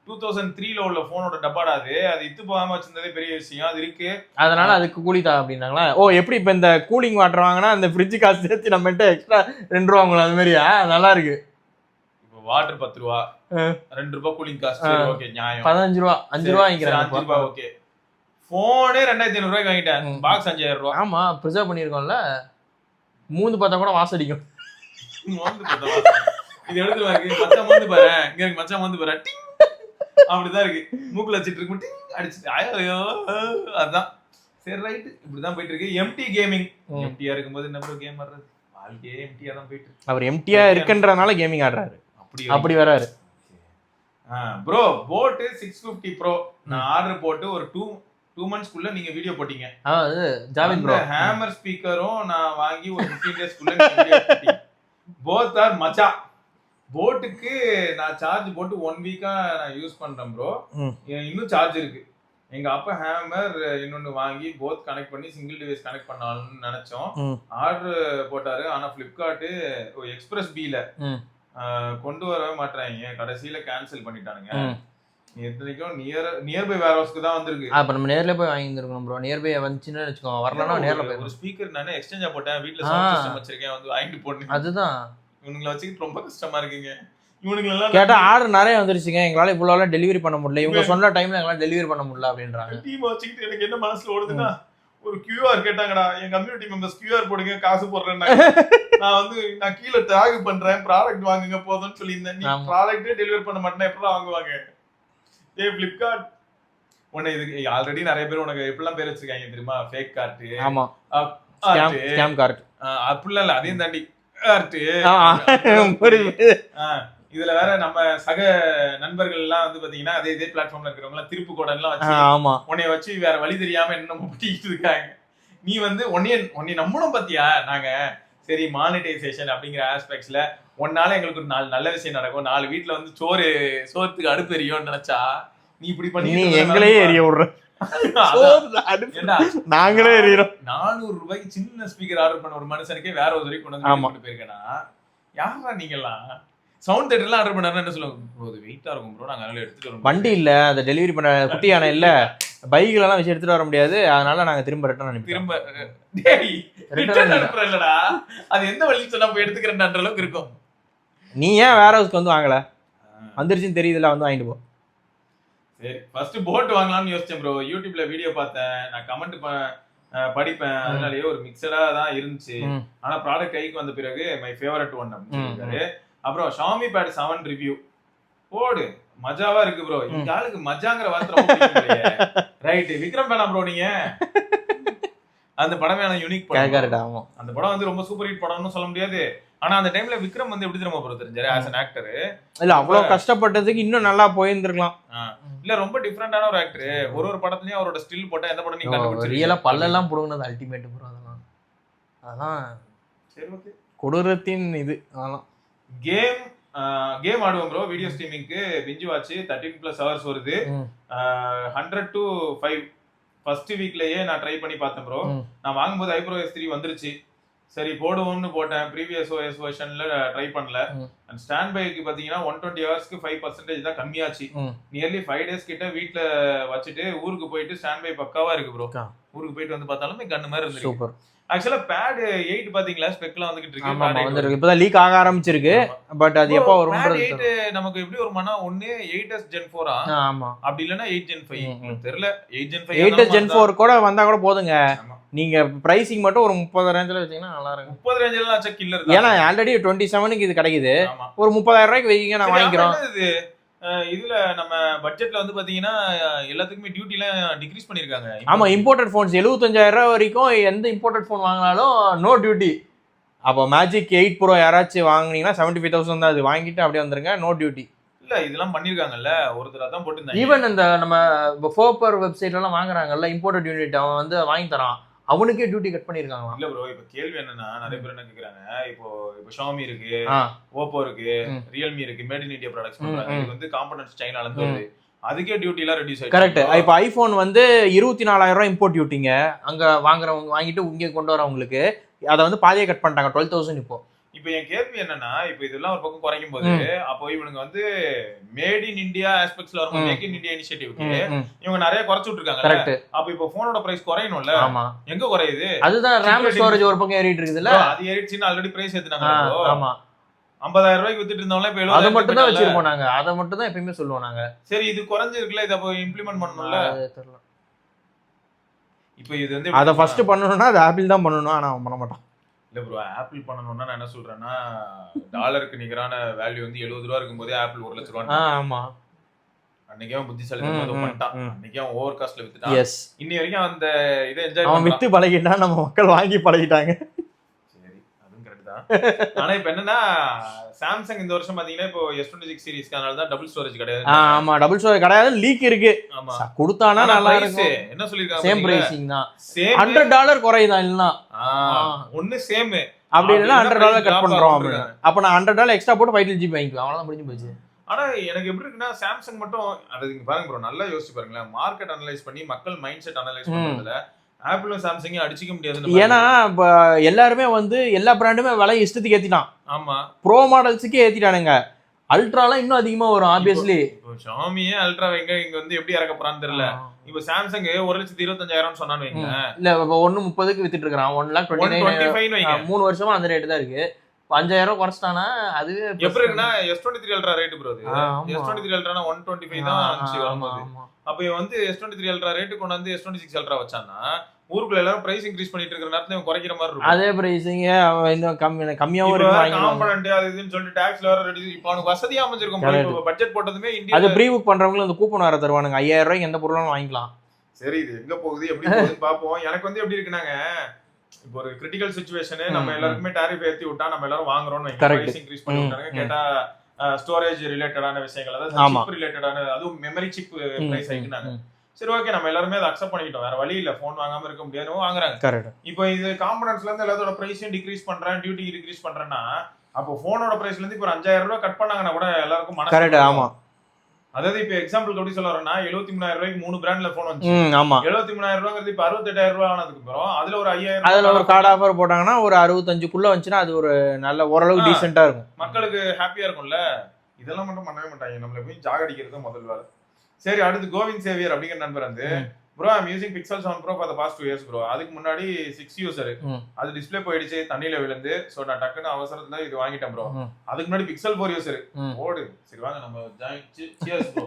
Speaker 1: 2003ல உள்ள போனோட டப்பாடா அது. அது இத்து போகாம வச்சிருந்ததே பெரிய விஷயம். அது இருக்கு.
Speaker 2: அதனால அதுக்கு கூலி தா அப்படின்னாங்களா? ஓ எப்படி இப்ப இந்த கூலிங் வாட்டர் வாங்கினா அந்த ஃப்ரிட்ஜ் காசு சேர்த்து நம்மகிட்ட எக்ஸ்ட்ரா 2 ரூபா வாங்கலாம் அது மாதிரியா? நல்லா இருக்கு.
Speaker 1: இப்போ வாட்டர் 10 ரூபா, 2 ரூபா கூலிங் காசு. சரி ஓகே நியாயம்.
Speaker 2: 15 ரூபா 5 ரூபா வாங்கிக்கிறேன்.
Speaker 1: 5 ரூபா ஓகே. போனே 2500 ரூபாய்க்கு வாங்கிட்டேன். பாக்ஸ் 5000 ரூபா.
Speaker 2: ஆமா ப்ரிசர்வ் பண்ணிருக்கோம்ல. மூந்து பார்த்தா கூட வாசம் அடிக்கும்.
Speaker 1: மூந்து பார்த்தா வாசம். இது எடுத்து வாங்க. மச்சான் மூந்து பாரு. இங்க இருக்கு மச்சான் மூந்து பாரு. டிங் அப்படிதான் இருக்கு. மூக்குல வச்சிட்டு இருக்கு. டிங் அடிச்சிட்டு ஐயோ அதான். சரி ரைட். இப்படிதான் போயிட்டு இருக்கு. Empty gaming. எம்டியா இருக்கும்போது என்ன ப்ரோ கேம் ஆடுறது? வாழ்க்கையே எம்டியா தான் போயிட்டு இருக்கு.
Speaker 2: அவர் எம்டியா இருக்குன்றனால கேமிங் ஆடுறாரு. அப்படி வராரு.
Speaker 1: ப்ரோ போட் 650 ப்ரோ நான் ஆர்டர் போட்டு ஒரு 2 monthsக்குள்ள நீங்க வீடியோ போட்டீங்க.
Speaker 2: அது ஜாவித் ப்ரோ.
Speaker 1: ஹேமர் ஸ்பீக்கரும் நான் வாங்கி ஒரு 15 daysக்குள்ள வீடியோ போட்டீங்க. போத் ஆர் மச்சா. போட்டுக்கு நான் சார்ஜ் போட்டு 1 வீக்கா நான் யூஸ் பண்றேன் ப்ரோ. இன்னும் சார்ஜ் இருக்கு. எங்க அப்பா ஹேமர் இன்னொன்னு வாங்கி போத் கனெக்ட் பண்ணி சிங்கிள் டிவைஸ் கனெக்ட் பண்ணலாம்னு நினைச்சோம். ஆர்டர் போட்டாரு. ஆனா பிளிப்கார்ட் எக்ஸ்பிரஸ் பில கொண்டு வரவே மாட்டாங்க. கடைசியில கேன்சல் பண்ணிட்டானுங்க. எத்தனைக்கும் நியர்பை வேர் ஹவுஸ்க்கு தான் வந்திருக்கு.
Speaker 2: அப்ப நம்ம நேர்ல போய் வாங்கி இருந்திருக்கோம் ப்ரோ. நியர்பை வந்துச்சுன்னு வெச்சுக்கோங்க. வரலனா நேர்ல போய்
Speaker 1: ஒரு ஸ்பீக்கர் நானே எக்ஸ்சேஞ்சா போட்டேன். வீட்ல சவுண்ட் சிஸ்டம் வச்சிருக்கேன். வந்து வாங்கிட்டு போறேன்.
Speaker 2: அதுதான்
Speaker 1: இவனுங்கள வச்சிட்டு ரொம்ப கஷ்டமா இருக்குங்க. இவனுங்க எல்லாம்
Speaker 2: கேட்டா ஆர்டர் நிறைய வந்துருச்சுங்க. எங்களால இவ்வளவு டெலிவரி பண்ண முடியல. இவங்க சொன்ன டைம்ல எங்களால டெலிவரி பண்ண முடியல அப்படின்றாங்க.
Speaker 1: டீம் வச்சிட்டு எனக்கு என்ன மனசுல ஓடுதுன்னா ஒரு QR கேட்டாங்கடா. என் கம்யூனிட்டி மெம்பர்ஸ் QR போடுங்க காசு போடுறேன். நான் கீழே டாக் பண்றேன். ப்ராடக்ட் வாங்குங்க போதும்னு சொல்லியிருந்தேன். நீ ப்ராடக்ட்டே டெலிவரி பண்ண மாட்டேன்னா எப்பறம் வாங்குவாங்க? ஏய் பிளிப்கார்ட் உன்னை இதுக்கு ஆல்ரெடி நிறைய பேர் உனக்கு எப்படிலாம் பேர் வச்சிருக்காங்க தெரியுமா? Fake card.
Speaker 2: ஆமா ஸ்கேம் கார்ட்.
Speaker 1: அப்படிலாம் இல்ல. அதையும் தாண்டி கார்ட். இதுல வேற நம்ம சக நண்பர்கள் எல்லாம் வந்து பாத்தீங்கன்னா இதே பிளாட்ஃபார்ம்ல இருக்கிறவங்க எல்லாம் திருப்பு கோடன் எல்லாம் வச்சு உன்னைய வச்சு வேற வழி தெரியாம என்ன பண்ணிட்டு இருக்காங்க. நீ வந்து உன்னை நம்பணும் பாத்தியா? நாங்க சரி மானிட்டைசேஷன் அப்படிங்கிற ஆஸ்பெக்ட்ஸ்ல ஒன்னால எங்களுக்கு ஒரு 4 நல்ல விஷயம் நடக்கும். 4 வீட்டுல வந்து சோத்துக்கு அடுப்பு எரியும்னு நினைச்சா நீ இப்படி பண்ணி
Speaker 2: எங்களையே எரிய விடுற. நாங்களே எரியறோம்.
Speaker 1: 400 ரூபாய்க்கு சின்ன ஸ்பீக்கர் ஆர்டர் பண்ண ஒரு மனுஷனுக்கே வேற ஒரு வரைக்கும் கொண்டு வந்து போயிருக்கேனா? யாரா நீங்கலாம்? சவுண்ட் தேட்டர்லாம் ஆர்டர் பண்ணாருன்னா என்ன சொல்லுவாங்க? ப்ரோ அது வெயிட்டா இருக்கும் ப்ரோ, நாங்க அதனால எடுத்துட்டு வரோம்.
Speaker 2: வண்டி இல்ல, அதை டெலிவரி பண்ண குட்டியான இல்ல, பைக்ல எல்லாம் வச்சு எடுத்துட்டு வர முடியாது, அதனால நாங்க திரும்ப ரிட்டர்ன் அனுப்பி
Speaker 1: ரிட்டர்ன் அனுப்புறோம். இல்லடா அது எந்த வழி சொன்னா போய் எடுத்துக்கிறேன்ற அளவுக்கு இருக்கும்.
Speaker 2: நீ ஏன் வேற ஹவுஸ்க்கு வந்து வாங்கல? வந்துருச்சுன்னு தெரியுதுல, வந்து வாங்கிட்டு போ.
Speaker 1: சரி ஃபர்ஸ்ட் போட் வாங்கலாம்னு யோசிச்சேன் ப்ரோ. யூடியூப்ல வீடியோ பார்த்தேன், நான் கமெண்ட் படிப்பேன், அதனாலயே ஒரு மிக்சடா தான் இருந்துச்சு. ஆனா ப்ராடக்ட் கைக்கு வந்த பிறகு மை ஃபேவரட் ஒன் அப்படின்னு சொல்லிருக்காரு. அப்புறம் Xiaomi Pad 7 ரிவ்யூ போடு, மஜாவா இருக்கு ப்ரோ. இந்த ஆளுக்கு மஜாங்கிற வார்த்தை ரைட். விக்ரம் பேனா ப்ரோ நீங்க அந்த படமே ஆனா யூனிக் படம். அந்த படம் வந்து ரொம்ப சூப்பர் ஹிட் படம்னு சொல்ல முடியாது. ஆனா அந்த டைம்ல விக்ரம் வந்து எப்படி தெரியுமா ப்ரோ தெரிஞ்சாரு ஆஸ் an ஆக்டர்.
Speaker 2: இல்ல அவ்வளவு கஷ்டப்பட்டதுக்கு இன்னும் நல்லா போயிருந்திருக்கலாம்.
Speaker 1: இல்ல ரொம்ப டிஃபரெண்டான ஒரு ஆக்டர். ஒரு படத்துலயும் அவரோட ஸ்டில் போட்டா எந்த படம் நீங்க கண்டுபிடிச்சீங்க?
Speaker 2: ரியலா பல்லெல்லாம் புடுங்குனது அல்டிமேட் ப்ரோ. அதெல்லாம்
Speaker 1: சரி ஓகே.
Speaker 2: கொடூரத்தின் இது. அதெல்லாம்
Speaker 1: கேம் ஆடுவோம் ப்ரோ. வீடியோ ஸ்ட்ரீமிங்க்கு பிஞ்ச் வாட்ச் 13+ hours வருது. 100 to 5 ஃபர்ஸ்ட் வீக்லயே நான் ட்ரை பண்ணி பார்த்தேன் ப்ரோ. நான் வாங்கும்போது ஐப்ரோ S3 வந்துருச்சு. சரி போடுவோம்னு போட்டேன். ப்ரீவியஸ் OS வெர்ஷன்ல ட்ரை பண்ணல. அண்ட் ஸ்டாண்ட் பைக்கு பாத்தீங்கன்னா 120 ஹவர்ஸ்க்கு 5% தான் கம்மியாச்சு. நியர்லி 5 days கிட்ட வீட்ல வச்சுட்டு ஊருக்கு போயிட்டு ஸ்டாண்ட் பை பக்காவா இருக்கு ப்ரோ. ஊருக்கு போயிட்டு வந்து பார்த்தாலுமே கன் மாதிரி இருந்துச்சு.
Speaker 2: சூப்பர்.
Speaker 1: ஆக்சுவலா பேட் 8 பாத்தீங்களா ஸ்பெக்லாம் வந்துகிட்டு இருக்கு.
Speaker 2: ஆமா வந்திருக்கு. இப்போதான் லீக் ஆக ஆரம்பிச்சிருக்கு. பட் அது எப்போ வரும்ன்றது
Speaker 1: 8 நமக்கு எப்படி ஒரு மனா ஒண்ணு 8s Gen 4
Speaker 2: ஆமா, அப்படி
Speaker 1: இல்லனா 8 Gen 5 தெரியல. 8 Gen 5
Speaker 2: 8s Gen 4 கூட வந்தா கூட போதுங்க. நீங்க பிரைசிங் மட்டும் ஒரு 30 ரேஞ்சில வச்சீங்கன்னா நல்லா இருக்கும்.
Speaker 1: 30 ரேஞ்சில ஆச்சா கில்லர் தான்.
Speaker 2: ஏனா ஆல்ரெடி 27க்கு இது கிடைக்குது. ஒரு 30000 ரூபாய்க்கு வைங்க, நான் வாங்கிக்கிறோம்.
Speaker 1: இது இதுல நம்ம பட்ஜெட்ல வந்து பாத்தீங்கன்னா எல்லாத்துக்குமே டியூட்டி எல்லாம் டிக்ரீஸ் பண்ணிருக்காங்க.
Speaker 2: ஆமா, இம்போர்ட்டட் போன்ஸ் 75,000 வரைக்கும் எந்த இம்போர்ட்டட் போன் வாங்கினாலும் நோ டியூட்டி. அப்போ மேஜிக் 8 Pro யாராச்சும் வாங்குனீங்கன்னா 75,000 தான். அது வாங்கிட்டு அப்படியே வந்துருங்க, நோ டியூட்டி.
Speaker 1: இல்ல இதெல்லாம் பண்ணிருக்காங்கல்ல, ஒரு தடவை தான் போட்டுருந்தாங்க.
Speaker 2: ஈவன் இந்த நம்ம ஃபோப்பர் வெப்சைட்ல எல்லாம் வாங்குறாங்கல்ல இம்போர்ட்டட் யூனிட், அவன் வந்து வாங்கி தரான், அவனுக்கே டியூட்டி கட் பண்ணிருக்காங்க.
Speaker 1: இல்ல ப்ரோ, இப்ப கேள்வி என்னன்னா நிறைய பேர் என்ன கேக்குறாங்க, இப்போ Xiaomi இருக்கு, Oppo இருக்கு, Realme இருக்கு, மேட் இன் இந்தியா ப்ராடக்ட்ஸ் பண்றாங்க. இது வந்து காம்பனன்ட்ஸ் சைனால இருந்து வருது, அதுக்கே டியூட்டி எல்லாம் ரெடியூஸ் ஆயிடுச்சு.
Speaker 2: கரெக்ட். இப்போ ஐபோன் வந்து 24,000 இம்போர்ட் டியூட்டிங்க, அங்க வாங்குறவங்க வாங்கிட்டு இங்கே கொண்டு வரவங்களுக்கு அதை வந்து பாதியை கட் பண்ணிட்டாங்க, 12,000.
Speaker 1: இப்போ என் கேள்வி என்னன்னா, இப்போ இதெல்லாம் ஒரு பக்கம் குறைக்கும் போது அப்போ இவனுங்க வந்து மேட் இன் இந்தியா ஆஸ்பெக்ட்ஸ்ல வரும் மேக் இன் இந்தியா இனிஷியேட்டிவ்க்கு இவங்க நிறைய குறைச்சு விட்டுருக்காங்க. அப்போ இப்போ போனோட பிரைஸ் குறையணும்ல, எங்க குறையுது? அதுதான் RAM
Speaker 2: ஸ்டோரேஜ் ஒரு பக்கம் ஏறிட்டு இருக்குதுல்ல,
Speaker 1: அது ஏறிடுச்சுன்னு ஆல்ரெடி பிரைஸ் ஏத்துனாங்க. ஆமா, 50,000 ரூபாய்க்கு வித்துட்டு இருந்தவங்க இப்ப 70,000
Speaker 2: அதை மட்டும் தான் வச்சிருப்போம் நாங்க, அதை மட்டும் தான் எப்பயுமே சொல்லுவோம் நாங்க.
Speaker 1: சரி, இது குறைஞ்சிருக்குல, இத அப்போ இம்ப்ளிமெண்ட் பண்ணணும்ல. தெரியல, இப்போ இது வந்து
Speaker 2: அதை ஃபர்ஸ்ட் பண்ணணும்னா அது ஆப்பிள் தான் பண்ணணும், ஆனா அவன் பண்ண மாட்டான்.
Speaker 1: இல்ல ப்ரோ, ஆப்பிள் பண்ணணும்னா நான் என்ன சொல்றேன்னா, டாலருக்கு நிகரான வேல்யூ வந்து 70 ரூபா இருக்கும்போதே ஆப்பிள் 1 லட்சம் ரூபா.
Speaker 2: ஆமா,
Speaker 1: அன்னைக்கே அவன் புத்திசாலித்தனமா அதை பண்ணிட்டான். அன்னைக்கே அவன் ஓவர் காஸ்ட்ல வித்துட்டான். இன்னி வரைக்கும் அந்த இதை என்ஜாய்
Speaker 2: அவன் வித்து பழகிட்டான், நம்ம மக்கள் வாங்கி பழகிட்டாங்க.
Speaker 1: சரி, அதுவும் கரெக்ட் தான். ஆனா இப்ப என்னன்னா, சாம்சங் இந்த வருஷம் பாத்தீங்கன்னா இப்போ S26 சீரிஸ்க்கு அதனால தான் டபுள் ஸ்டோரேஜ் கிடையாது.
Speaker 2: ஆமா, டபுள் ஸ்டோரேஜ் கிடையாது, லீக் இருக்கு. ஆமா, கொடுத்தானா நல்லா இருக்கும்.
Speaker 1: என்ன சொல்லிருக்காங்க,
Speaker 2: சேம் பிரைசிங் தான், $100 குறையுதான். இல்லனா
Speaker 1: ஒன்னு சேம்,
Speaker 2: அப்படி இல்லனா $100 கட் பண்றோம் அப்படினா, அப்ப நான் $100 எக்ஸ்ட்ரா போட்டு 512GB வாங்கிக்குவேன், அவ்வளவுதான், முடிஞ்சு போச்சு.
Speaker 1: ஆனா எனக்கு எப்படி இருக்குன்னா, சாம்சங் மட்டும் அது நீங்க பாருங்க ப்ரோ, நல்லா யோசிச்சு பாருங்களேன், மார்க்கெட் அனலைஸ் பண்ணி மக்கள் மைண்ட் செட் அனலைஸ் பண்றதுல ஆப்பிளும் சாம்சங்கையும் அடிச்சிக்க முடியாது.
Speaker 2: ஏன்னா இப்ப எல்லாருமே வந்து எல்லா பிராண்டுமே விலை இஷ்டத்துக்கு ஏத்திட்டான்.
Speaker 1: ஆமா,
Speaker 2: ப்ரோ மாடல்ஸுக்கே ஏத்திட்டானுங்க. அல்ட்ராலாம் இன்னும் அதிகமா வரும் ஆப்வியஸ்லி.
Speaker 1: இப்போ Xiaomi அல்ட்ரா இங்க வந்து எப்படி இறக்க போறான்னு தெரியல. இப்போ சாம்சங் 1,25,000 சொன்னான்னு வைங்க, இல்ல இப்போ
Speaker 2: 130க்கு வித்துட்டு இருக்கான், 1,25,000 3 வருஷமா அந்த ரேட் தான் இருக்கு. 5,000 குறைச்சிட்டானா அதுவே
Speaker 1: எப்படி இருக்குன்னா, S23 ultra rate bro, S23 அல்ட்ரானா 125 தான் இருந்துச்சு வரும்போது. அப்ப இவன் வந்து S23 அல்ட்ரா ரேட் கொண்டு வந்து S26 அல்ட்ரா வச்சானா, ஊருக்குள்ள எல்லாரும் பிரைஸ் இன்க்ரீஸ் பண்ணிட்டு இருக்கிற நேரத்துல இவன் குறைக்கிற மாதிரி இருக்கும்.
Speaker 2: அதே பிரைசிங் இன்னும் கம்மியாவும் இருக்கு,
Speaker 1: காம்பனன்ட் அது இதுன்னு சொல்லிட்டு டாக்ஸ்ல வர ரெடி. இப்போ அவனுக்கு வசதியா அமைஞ்சிருக்கும். இப்போ பட்ஜெட் போட்டதுமே இந்தியா,
Speaker 2: அது ப்ரீ புக் பண்றவங்களுக்கு அந்த கூப்பன் வர தருவானுங்க, 5,000 ரூபாய்க்கு எந்த பொருளும் வாங்கிக்கலாம்.
Speaker 1: சரி, இது எங்க போகுது எப்படி போகுதுன்னு பாப்போம். எனக்கு வந்து எப்படி இருக்குனாங்க, இப்போ ஒரு கிரிட்டிக்கல் சிச்சுவேஷன், நம்ம எல்லாருக்குமே டாரிஃப் ஏத்தி விட்டா நம்ம எல்லாரும் வாங்குறோம்னு பிரைஸ் இன்க்ரீஸ் பண்ணி விட்டாங்க. கேட்டா ஸ்டோரேஜ் ரிலேட்டடான விஷயங்கள், அதாவது சிப் ரிலேட்டடான, அதுவும் மெமரி சிப் பிரைஸ் ஆயிடுனாங்க. சரி, ஓகே, நம்ம எல்லாருமே அதை அக்செப்ட் பண்ணிக்கிட்டோம், வேற வழி இல்ல, போன் வாங்காம இருக்க முடியாது, வாங்குறாங்க. இப்போ இது காம்பனன்ட்ஸ்ல இருந்து எல்லாத்தோட பிரைஸையும் டிக்ரீஸ் பண்றேன், டியூட்டி டிக்ரீஸ் பண்றேன்னா, அப்போ போனோட பிரைஸ்ல இருந்து இப்போ 5,000 ரூபாய் கட் பண்ணாங்கன்னா கூட எல்லாருக்கும் மனசு கரெக்ட். ஆமா, அதாவது இப்போ எக்ஸாம்பிள் எப்படி சொல்ல வரேன்னா, 73,000 ரூபாய்க்கு 3 பிராண்ட்ல போன் வந்துச்சு. ஆமா, 73,000 ரூபாங்கிறது இப்போ 68,000 ரூபாய் ஆனதுக்கு அப்புறம் அதுல ஒரு 5,000
Speaker 2: அதுல ஒரு கார்டு ஆஃபர் போட்டாங்கன்னா ஒரு 65க்குள்ள வந்துச்சுன்னா அது ஒரு நல்ல ஓரளவுக்கு டீசென்ட்டா இருக்கும்,
Speaker 1: மக்களுக்கு ஹாப்பியா இருக்கும்ல. இதெல்லாம் மட்டும் பண்ணவே மாட்டாங்க, நம்மள போய் ஜாகடிக்கிறது முதல் வேலை. சரி, அடுத்து கோவிந்த் சேவியர் அப்படிங்கிற நண்பர் வந்து, bro I'm using Pixel 7 Pro for the past 2 years bro. அதுக்கு முன்னாடி 6 யூசர், அது டிஸ்ப்ளே போயிடுச்சு, தண்ணியில விழுந்து, சோ நான் டக்குன்னு அவசரத்துல இது வாங்கிட்டேன் ப்ரோ. அதுக்கு முன்னாடி Pixel 4 யூசர் ஓடு. சரி வாங்க நம்ம சியர்ஸ் ப்ரோ.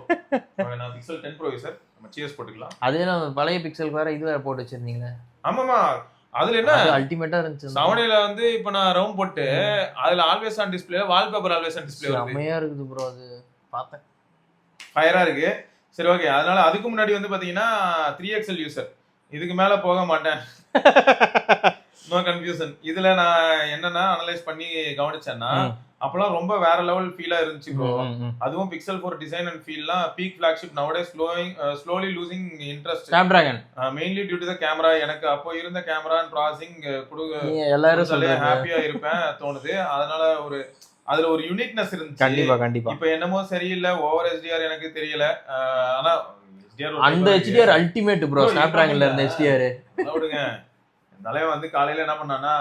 Speaker 1: நான் Pixel 10 Pro யூசர், நம்ம சியர்ஸ் போட்டுக்கலாம்.
Speaker 2: அதே நம்ம பழைய பிக்சல் வேற இது வேற போட்டு வச்சிருந்தீங்களே.
Speaker 1: ஆமாமா, அதுல என்ன
Speaker 2: அல்டிமேட்டா இருந்துச்சு.
Speaker 1: சவனில வந்து இப்போ நான் ரவுண்ட் போட்டு அதுல always on display, wallpaper always on display வருது.
Speaker 2: செமையா இருக்குது ப்ரோ, அது பார்த்தேன்,
Speaker 1: ஃபயரா இருக்கு. சரி, ஓகே. அதனால அதுக்கு முன்னாடி வந்து பாத்தீங்கன்னா 3XL யூசர், இதுக்கு மேல போக மாட்டேன், நோ கன்ஃபியூஷன். இதுல நான் என்னன்னா அனலைஸ் பண்ணி கவனிச்சேன்னா, அப்பெல்லாம் ரொம்ப வேற லெவல் ஃபீலா இருந்துச்சு ப்ரோ. அதுவும் Pixel 4 டிசைன் அண்ட் ஃபீல்லாம் peak flagship, nowadays slowly losing interest, Snapdragon mainly due to the camera. எனக்கு அப்போ இருந்த கேமரா அண்ட் ப்ராசஸிங் எல்லாரும் ஹாப்பியா இருப்பேன் தோணுது. அதனால அதுல ஒரு யூனிக்னஸ் இருந்துச்சு.
Speaker 2: கண்டிப்பா கண்டிப்பா.
Speaker 1: இப்போ என்னமோ சரியில்லை, ஓவர் HDR எனக்கு தெரியல. ஆனா
Speaker 2: அந்த HDR அல்டிமேட் ப்ரோ, ஸ்னாப்டிராகன்ல இருந்த HDR
Speaker 1: விடுங்க. தலைவன் வந்து காலையில என்ன பண்ணானா,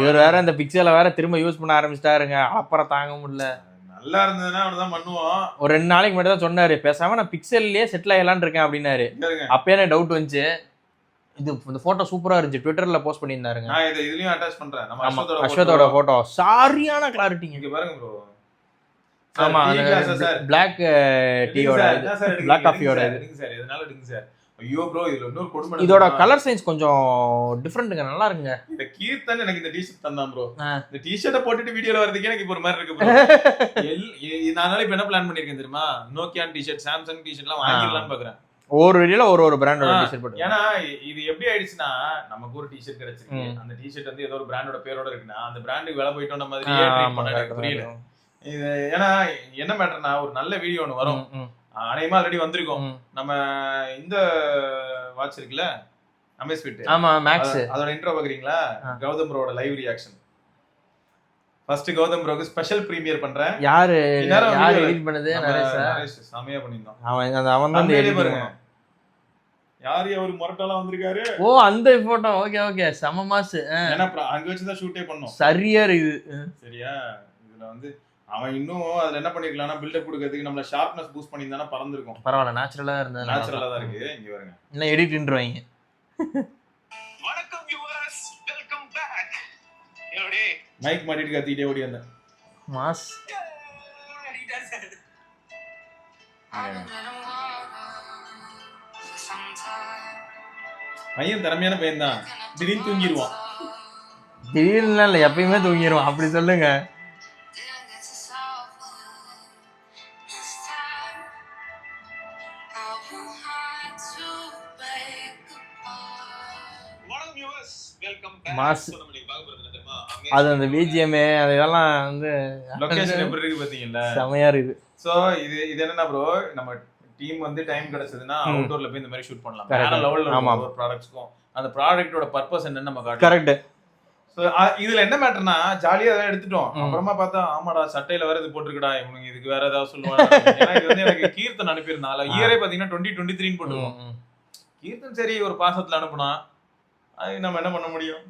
Speaker 2: இவர் வேற இந்த பிக்சலை வேற திரும்ப யூஸ் பண்ண ஆரம்பிச்சிட்டாருங்க, அப்புறம் தாங்க முடியல.
Speaker 1: நல்லா இருந்ததுன்னா அவனதான் பண்ணுவோம்.
Speaker 2: ஒரு 2 நாளைக்கு மட்டும் தான் சொன்னாரு, பேசாம நான் பிக்சல்லே செட்டில் ஆகலான்னு இருக்கேன் அப்படின்னாரு. அப்பயே எனக்கு டவுட் வந்துச்சு. இது இந்த போட்டோ சூப்பரா இருந்துச்சு, ட்விட்டர்ல போஸ்ட் பண்ணியிருந்தாருங்க.
Speaker 1: நான் இதுலயும் அட்டாச் பண்றேன், நம்ம
Speaker 2: அஸ்வத்தோட போட்டோ சரியான கிளாரிட்டி.
Speaker 1: இங்க பாருங்க ப்ரோ.
Speaker 2: ஆமா, Black டீயோட, Black காஃபியோட.
Speaker 1: எடுங்க சார், இதனால எடுங்க சார். ஐயோ ப்ரோ இதுல இன்னொரு கொடுமை.
Speaker 2: இதோட கலர் சைன்ஸ் கொஞ்சம் டிஃபரெண்ட்ங்க, நல்லா இருக்குங்க.
Speaker 1: இந்த கீர்த்தன் எனக்கு இந்த டி-ஷர்ட் தந்தான் ப்ரோ. இந்த டி-ஷர்ட்டை போட்டுட்டு வீடியோல வரதுக்கு எனக்கு இப்போ ஒரு மாதிரி இருக்கு ப்ரோ. நானால இப்ப என்ன பிளான் பண்ணிருக்கேன் தெரியுமா, நோக்கியா டி-ஷர்ட், சாம்சங் டி-ஷர்ட்லாம் வாங்கிடலாம்னு பாக்குறேன்.
Speaker 2: ஒரு வீடியோல ஒரு பிராண்டோட டி-ஷர்ட் போட்டு.
Speaker 1: ஏன்னா இது எப்படி ஆயிடுச்சுன்னா, நமக்கு ஒரு டி-ஷர்ட் கிடைச்சிருக்கு, அந்த டி-ஷர்ட் வந்து ஏதோ ஒரு பிராண்டோட பேரோட இருக்குன்னா அந்த பிராண்டுக்கு வேலை போயிட்டோம் நம்ம மாதிரியே ட்ரீட் பண்ண எனக்கு புரியல. இது ஏன்னா என்ன மேட்டர்னா, ஒரு நல்ல வீடியோ ஒன்று வரும், அநேகமா ஆல்ரெடி வந்திருக்கோம். நம்ம இந்த வாட்ச் இருக்குல்ல அமேஸ்ஃபிட்,
Speaker 2: ஆமா மேக்ஸ், அதோட
Speaker 1: இன்ட்ரோ பாக்குறீங்களா? கௌதம் ப்ரோட லைவ் ரியாக்ஷன். ஃபர்ஸ்ட் கௌதம் ப்ரோக்கு ஸ்பெஷல் பிரீமியர் பண்றேன். யாரு எடிட் பண்ணது? நரேஷ் சமயா பண்ணிருந்தான். அவன் தான் எடிட் பண்ணுவான். யாரு அவர் மொரட்டாலாம் வந்திருக்காரு. ஓ அந்த போட்டோ. ஓகே ஓகே, செம மாஸ். ஏன்னா அங்க வச்சு தான் ஷூட்டே பண்ணோம். சரியா இருக்கு. சரியா இதுல வந்து அவன் இன்னும் அதுல என்ன பண்ணிருக்கலாம்னா, பில்டப் கொடுக்கிறதுக்கு நம்மள ஷார்ப்னஸ் பூஸ்ட் பண்ணிருந்தானா பறந்துருக்கும். பரவாயில்ல, நேச்சுரலா இருந்தது. நேச்சுரலா தான் இருக்கு. இங்க பாருங்க, இல்ல எடிட்ன்றாங்க. வணக்கம் வியூவர்ஸ், வெல்கம் பேக். ஏடி மைக் மாட்டிட்டு கத்திட்டே ஓடி வந்தேன். மாஸ். பையன் திறமையான பையன் தான். திடீர்னு தூங்கிடுவான். திடீர்னு இல்ல, எப்பயுமே தூங்கிடுவான். அப்படி சொல்லுங்க. மாஸ். அது அந்த பிஜிஎம் அதெல்லாம் வந்து லொகேஷன் எப்படி இருக்கு பாத்தீங்களா, செமையா இருக்கு. சோ இது என்னன்னா ப்ரோ, நம்ம டீம் வந்து டைம் கிடைச்சதுன்னா அவுட்டோர்ல போய் இந்த மாதிரி ஷூட் பண்ணலாம். வேற லெவல்ல ஒரு ப்ராடக்ட்ஸ்க்கும் அந்த ப்ராடக்ட்டோட பர்பஸ் என்னன்னு நம்ம காட்டலாம். கரெக்ட். சோ இதுல என்ன மேட்டர்னா, ஜாலியா தான் எடுத்துட்டோம். அப்புறமா பார்த்தா ஆமாடா சட்டையில வேற இது போட்டுருக்கடா, இவனுங்க இதுக்கு வேற ஏதாவது சொல்லுவாங்க. ஏன்னா இது வந்து எனக்கு கீர்த்தன் அனுப்பியிருந்தால இயரே பாத்தீங்கன்னா 2023 போட்டுருவோம். கீர்த்தன் சரி ஒரு பாசத்துல அனுப்புனா, அது நம்ம என்ன பண்ண முடியும்?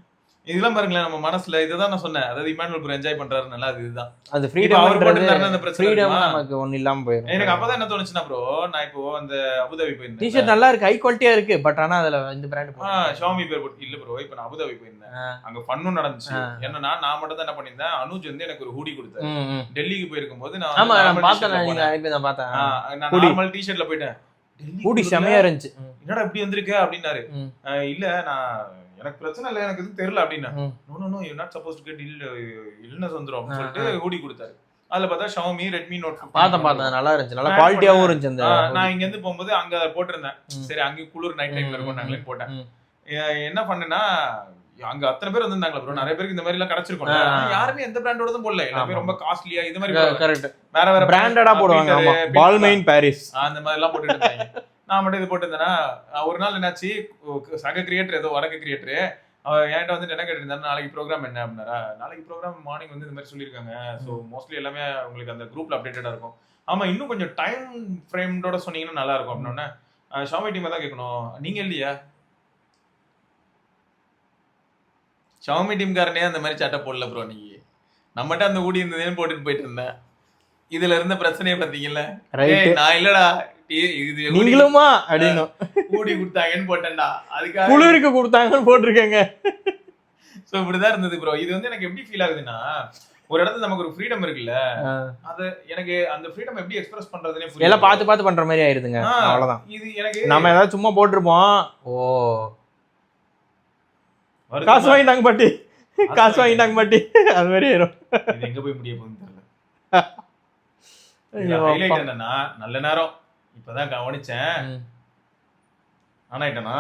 Speaker 1: இதெல்லாம் பாருங்களேன், நம்ம மனசுல இதுதான் நான் சொன்னேன். அதாவது இமானுவல் ப்ரோ என்ஜாய் பண்றாரு, நல்லா இதுதான் அது ஃப்ரீடம். அவர் போட்டுட்டாருன்னா அந்த ஃப்ரீடம் நமக்கு ஒண்ணு இல்லாம போயிடும். எனக்கு அப்பதான் என்ன தோணுச்சுன்னா ப்ரோ, நான் இப்போ அந்த அபுதாபி போயிருந்தேன். டி-ஷர்ட் நல்லா இருக்கு, ஹை குவாலிட்டியா இருக்கு. பட் ஆனா அதுல இந்த பிராண்ட் ஷாமி பேர் போட்டு இல்ல ப்ரோ. இப்போ நான் அபுதாபி போயிருந்தேன், அங்க ஃபன்னும் நடந்துச்சு. என்னன்னா நான் மட்டும் தான் என்ன பண்ணிருந்தேன், அனுஜ் வந்து எனக்கு ஒரு ஹூடி கொடுத்தாரு. டெல்லிக்கு போயிருக்கும் போது நான் பார்த்தேன், நீங்க அனுப்பி நான் பார்த்தேன். நான் நார்மல் டி-ஷர்ட்ல போயிட்டேன். ஹூடி செமையா இருந்துச்சு. என்னடா இப்படி வந்திருக்க அப்படின்னாரு. இல்ல நான் எனக்கு பிரச்சனை இல்லை, எனக்கு எதுவும் தெரியல அப்படின்னா. No you not suppose to get illness வந்துரும் அப்படின்னு சொல்லிட்டு ஹூடி கொடுத்தாரு. அதுல பார்த்தா ஷாமி ரெட்மி நோட் பார்த்தேன், நல்லா இருந்துச்சு, நல்லா குவாலிட்டியாவும் இருந்துச்சு. நான் இங்க இருந்து போகும்போது அங்க போட்டிருந்தேன். சரி அங்க குளிர் நைட் டைம்ல இருக்கும் நாங்களே போட்டேன். என்ன பண்ணேன்னா, அங்க அத்தனை பேர் வந்திருந்தாங்களா ப்ரோ, நிறைய பேருக்கு இந்த மாதிரி எல்லாம் கிடைச்சிருக்கும். யாருமே எந்த பிராண்டோடதும் போடல, எல்லாமே ரொம்ப காஸ்ட்லியா இது மாதிரி கரெக்ட் வேற வேற பிராண்டடா போடுவாங்க. பால்மெயின் பாரிஸ் அந்த மாதிரி எல்லாம் போட்டுட்டு இருந்தாங்க. நான் மட்டும் இது போட்டுருந்தேன்னா, ஒரு நாள் என்னாச்சு, சக கிரியேட்டர் ஏதோ வடக்கு கிரியேட்டரு என்கிட்ட வந்து என்ன கேட்டிருந்தாரு, நாளைக்கு ப்ரோக்ராம் என்ன அப்படின்னாரா. நாளைக்கு ப்ரோக்ராம் மார்னிங் வந்து இந்த மாதிரி சொல்லியிருக்காங்க. ஸோ மோஸ்ட்லி எல்லாமே உங்களுக்கு அந்த குரூப்ல அப்டேட்டடா இருக்கும். ஆமா இன்னும் கொஞ்சம் டைம் ஃப்ரேம்டோட சொன்னீங்கன்னா நல்லா இருக்கும் அப்படின்னோடனே, ஷாமி டீமை தான் கேட்கணும், நீங்க இல்லையா? ஷாமி டீம்காரனே அந்த மாதிரி சட்டை போடல ப்ரோ. நீங்க நம்மகிட்ட அந்த ஊடி இருந்ததேன்னு போட்டுட்டு போயிட்டு இருந்தேன். இதுல இருந்த பிரச்சனையை பாத்தீங்கல்ல. நான் இல்லடா நீங்களுமா அப்படின்னு கூடி கொடுத்தாங்கன்னு போட்டேன்டா, அதுக்காக குளிருக்கு கொடுத்தாங்கன்னு போட்டிருக்கேங்க. சோ இப்படிதான் இருந்தது ப்ரோ. இது வந்து எனக்கு எப்படி ஃபீல் ஆகுதுன்னா, ஒரு இடத்துல நமக்கு ஒரு ஃப்ரீடம் இருக்குல்ல, அது எனக்கு அந்த ஃப்ரீடம் எப்படி எக்ஸ்பிரஸ் பண்றதுனே புரியல. எல்லாம் பார்த்து பார்த்து பண்ற மாதிரி ஆயிருதுங்க. அவ்வளவுதான். இது எனக்கு நம்ம ஏதாவது சும்மா போட்டுருப்போம். ஓ காசு வாங்கிட்டாங்க பாட்டி, காசு வாங்கிட்டாங்க பாட்டி, அது மாதிரி ஆயிரும். இது எங்க போய் முடிய போகுதுன்னு தெரியல. ஹைலைட் என்னன்னா, நல்ல நேரம் இப்பதான் கவனிச்சேன். ஆனாயிட்டனா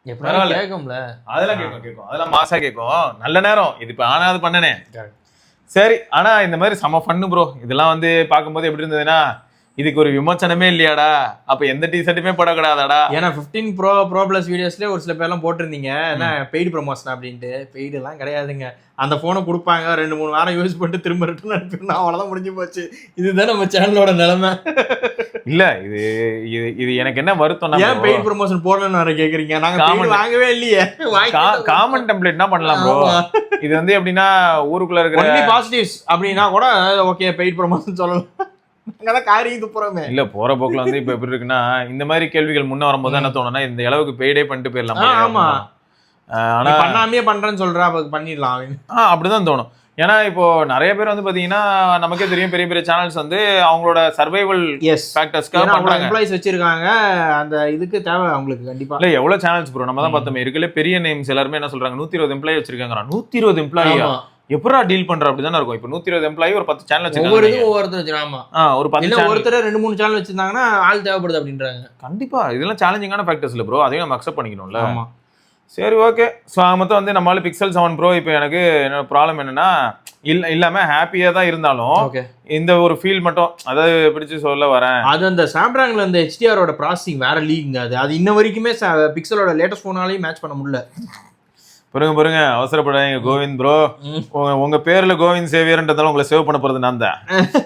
Speaker 1: கேக்கும்ல, அதெல்லாம் கேட்கும், அதெல்லாம் மாசா கேட்கும். நல்ல நேரம் இது இப்ப ஆனாது பண்ணனே சரி. ஆனா இந்த மாதிரி செம ஃபன்னு ப்ரோ. இதெல்லாம் வந்து பார்க்கும்போது எப்படி இருந்ததுன்னா, இதுக்கு ஒரு விமர்சனமே இல்லையாடா, அப்ப எந்த டி-ஷர்ட்டுமே போடக்கூடாதாடா. ஏன்னா 15 ப்ரோ பிளஸ் வீடியோஸ்லேயே ஒரு சில பேர்லாம் போட்டிருந்தீங்க என்ன பெய்டு ப்ரொமோஷன் அப்படின்ட்டு. பெய்டு எல்லாம் கிடையாதுங்க. அந்த போனை கொடுப்பாங்க, 2-3 வாரம் யூஸ் பண்ணிட்டு திரும்ப ரிட்டர்ன் அனுப்பினா அவ்வளவுதான், முடிஞ்சு போச்சு. இதுதான் நம்ம சேனலோட நிலைமை. இல்ல இது இது எனக்கு என்ன வருத்தம், ஏன் பெய்டு ப்ரொமோஷன் போடணும்னு வர கேக்குறீங்க? நாங்க காமன் வாங்கவே இல்லையே. காமன் டெம்ப்ளேட் என்ன பண்ணலாம் ப்ரோ. இது வந்து எப்படின்னா, ஊருக்குள்ள இருக்கிற ஒன்லி பாசிட்டிவ்ஸ் அப்படின்னா கூட ஓகே பெய்டு ப்ரொமோஷன் சொல்லலாம். இல்ல போற போக்குல வந்து இப்ப எப்படி இருக்குன்னா, இந்த மாதிரி கேள்விகள் முன்ன வரும்போது என்ன தோணும்னா, இந்த அளவுக்கு பெய்டே பண்ணிட்டு போயிடலாம். ஆமா ஆனா பண்ணாமே பண்றேன்னு சொல்றா, பண்ணிடலாம் அப்படிதான் தோணும். ஏன்னா இப்போ நிறைய பேர் வந்து பாத்தீங்கன்னா நமக்கே தெரியும் பெரிய பெரிய சேனல்ஸ் வந்து அவங்களோட சர்வைவல் ஃபேக்டர்ஸ்க்காக பண்றாங்க,
Speaker 2: எம்ப்ளாயிஸ் வச்சிருக்காங்க, அந்த இதுக்கு தேவை அவங்களுக்கு கண்டிப்பா.
Speaker 1: இல்ல எவ்வளவு சேனல்ஸ் ப்ரோ நம்ம தான் பார்த்தோமே இருக்கல பெரிய நேம்ஸ் எல்லாரும் என்ன சொல்றாங்க 120 எம்ப்ளாயி வச்சிருக்காங்க. 120 எம்ப்ளாயியா எப்பரா டீல் பண்ற அப்படிதானே இருக்கும். இப்போ 120 எம்ப்ளாயி ஒரு 10 சேனல் வச்சிருக்காங்க,
Speaker 2: ஒவ்வொருத்தர் வச்சிருக்காமா
Speaker 1: ஒரு 10 சேனல்,
Speaker 2: ஒருத்தர் 2-3 சேனல் வச்சிருந்தாங்கன்னா ஆள் தேவைப்படுது அப்படின்றாங்க.
Speaker 1: கண்டிப்பா இதெல்லாம் சேலஞ்சிங்கான ஃபேக்டர்ஸ் இல்ல ப்ரோ, அதையும் நம்ம அக்செப்ட் பண்ணிக்கணும்ல. ஆமா சரி ஓகே. ஸோ மொத்தம் வந்து நம்மளால Pixel 7 Pro இப்போ எனக்கு என்ன ப்ராப்ளம் என்னன்னா இல்லாம ஹாப்பியா தான் இருந்தாலும் இந்த ஒரு ஃபீல் மட்டும் அதாவது பிடிச்சு சொல்ல வரேன்.
Speaker 2: அது அந்த சாம்சங்ல அந்த HDR-ஓட ப்ராசஸிங் வேற லீக்ங்க. அது இன்ன வரைக்குமே பிக்சலோட லேட்டஸ்ட் ஃபோனாலையும் மேட்ச் பண்ண முடியல.
Speaker 1: பாருங்க அவசரப்படாதீங்க கோவிந்த் ப்ரோ, உங்க பேர்ல கோவிந்த் சேவியர்ன்றதால உங்களை சேவ் பண்ண போறது நான் தான்.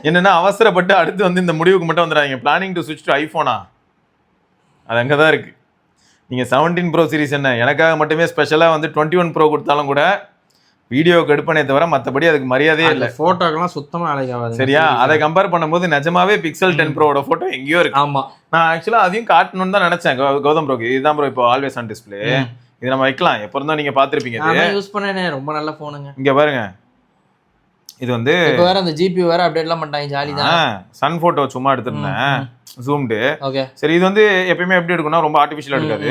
Speaker 1: என்னன்னா அவசரப்பட்டு அடுத்து வந்து இந்த முடிவுக்கு மட்டும் வந்துடாதீங்க. பிளானிங் டு ஸ்விட்ச் டு ஐபோனா அது அங்கதான் இருக்கு. நீங்க 17 Pro சீரிஸ் என்ன எனக்காக மட்டுமே ஸ்பெஷலா வந்து 21 Pro கொடுத்தாலும் கூட வீடியோக்கு எடுப்பனே தவிர மற்றபடி அதுக்கு மரியாதையே இல்லை.
Speaker 2: போட்டோக்கெல்லாம் சுத்தமா அழகாது சரியா.
Speaker 1: அதை கம்பேர் பண்ணும்போது நிஜமாவே Pixel 10 Proவோட போட்டோ எங்கேயோ இருக்கு.
Speaker 2: ஆமா
Speaker 1: நான் ஆக்சுவலா அதையும் காட்டணும்னு தான் நினைச்சேன் கௌதம் ப்ரோக்கு. இதுதான் ப்ரோ இப்போ ஆல்வேஸ் ஆன் டிஸ்பிளே, இது நம்ம வைக்கலாம். எப்போ இருந்தா நீங்க பாத்திருப்பீங்க,
Speaker 2: யூஸ் பண்ணேனே ரொம்ப நல்ல போனுங்க.
Speaker 1: இங்க பாருங்க இது வந்து
Speaker 2: இப்போ வேற அந்த ஜிபி வேற அப்டேட்லாம் பண்ணிட்டாங்க, ஜாலி தான்.
Speaker 1: சன் போட்டோ சும்மா எடுத்துருந்தேன் ஜூம்டு. சரி இது வந்து எப்பயுமே எப்படி எடுக்கணும்னா ரொம்ப ஆர்டிஃபிஷியலா எடுக்காது.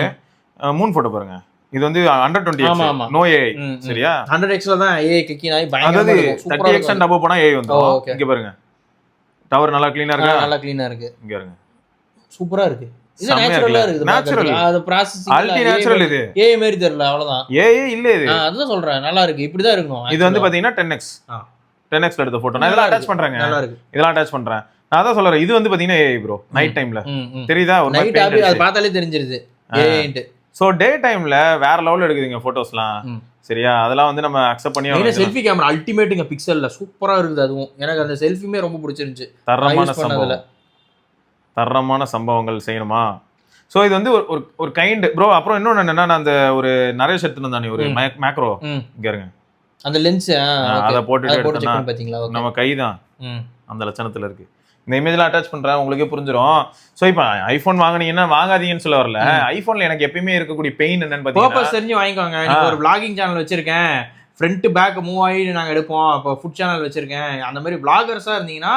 Speaker 1: மூன் போட்டோ பாருங்க, இது வந்து 120x நோ ஏஐ சரியா.
Speaker 2: 100x-ல தான் ஏஐ கிக்கிங் ஆகி
Speaker 1: பயங்கரமா இருக்கு. 30x and above போனா ஏஐ வந்துரும். இங்க பாருங்க டவர் நல்லா க்ளீனா இருக்கு,
Speaker 2: நல்லா க்ளீனா இருக்கு.
Speaker 1: இங்க பாருங்க
Speaker 2: சூப்பரா இருக்கு. இது நேச்சுரலா இருக்கு.
Speaker 1: நேச்சுரல்
Speaker 2: அது ப்ராசஸிங்
Speaker 1: அல்டி நேச்சுரல். இது
Speaker 2: ஏஐ மாதிரி தெரியல அவ்வளவுதான்.
Speaker 1: ஏஐ இல்ல இது.
Speaker 2: அதுதான் சொல்றேன் நல்லா இருக்கு, இப்படி தான் இருக்கணும்.
Speaker 1: இது வந்து பாத்தீங்கன்னா 10x ல எடுத்த போட்டோ நான் இதெல்லாம் அட்டாச் பண்றேங்க. நல்லா இருக்கு, இதெல்லாம் அட்டாச் பண்றேன். நான் தான் சொல்றேன் இது வந்து பாத்தீங்கன்னா ஏஐ ப்ரோ. நைட் டைம்ல தெரியுதா, ஒரு
Speaker 2: நைட் ஆபி அது பார்த்தாலே தெரிஞ்சிருது ஏஐன்ட்டு.
Speaker 1: சோ டே டைம்ல வேற லெவல்ல எடுக்குதுங்க போட்டோஸ்லாம் சரியா. அதெல்லாம் வந்து நம்ம அக்செப்ட் பண்ணி
Speaker 2: ஆகணும். செல்ஃபி கேமரா அல்டிமேட்டுங்க பிக்சல்ல சூப்பரா இருக்குது. அதுவும் எனக்கு அந்த செல்ஃபியுமே ரொம்ப பிடிச்சிருந்துச்சு.
Speaker 1: தரமான சம்பவங்கள் செய்யணுமா. சோ இது வந்து ஒரு கைண்ட் ப்ரோ. அப்புறம் இன்னொன்னு என்னன்னா நான் அந்த ஒரு நரேஷ் எடுத்துன்னு தானே ஒரு மேக்ரோ இங்க இருங்க
Speaker 2: அந்த லென்ஸ்
Speaker 1: அதை போட்டுட்டு எடுத்தோம்னா
Speaker 2: பாத்தீங்களா
Speaker 1: நம்ம கைதான் அந்த லட்சணத்துல இருக்கு. இந்த இமேஜ்லாம் அட்டாச் பண்றேன் உங்களுக்கே புரிஞ்சிடும். சோ இப்போ ஐபோன் வாங்குனீங்கன்னா வாங்காதீங்கன்னு சொல்ல வரல. ஐபோன்ல எனக்கு எப்பயுமே இருக்கக்கூடிய பெயின் என்னன்னு பாத்தீங்கன்னா
Speaker 2: பர்பஸ் தெரிஞ்சு வாங்கிக்கோங்க. நீங்க ஒரு vlogging சேனல் வச்சிருக்கேன், ஃப்ரண்ட் பேக் மூவ் ஆகி நாங்க எடுப்போம், அப்போ ஃபுட் சேனல் வச்சிருக்கேன், அந்த மாதிரி vloggers-ஆ இருந்தீங்கன்னா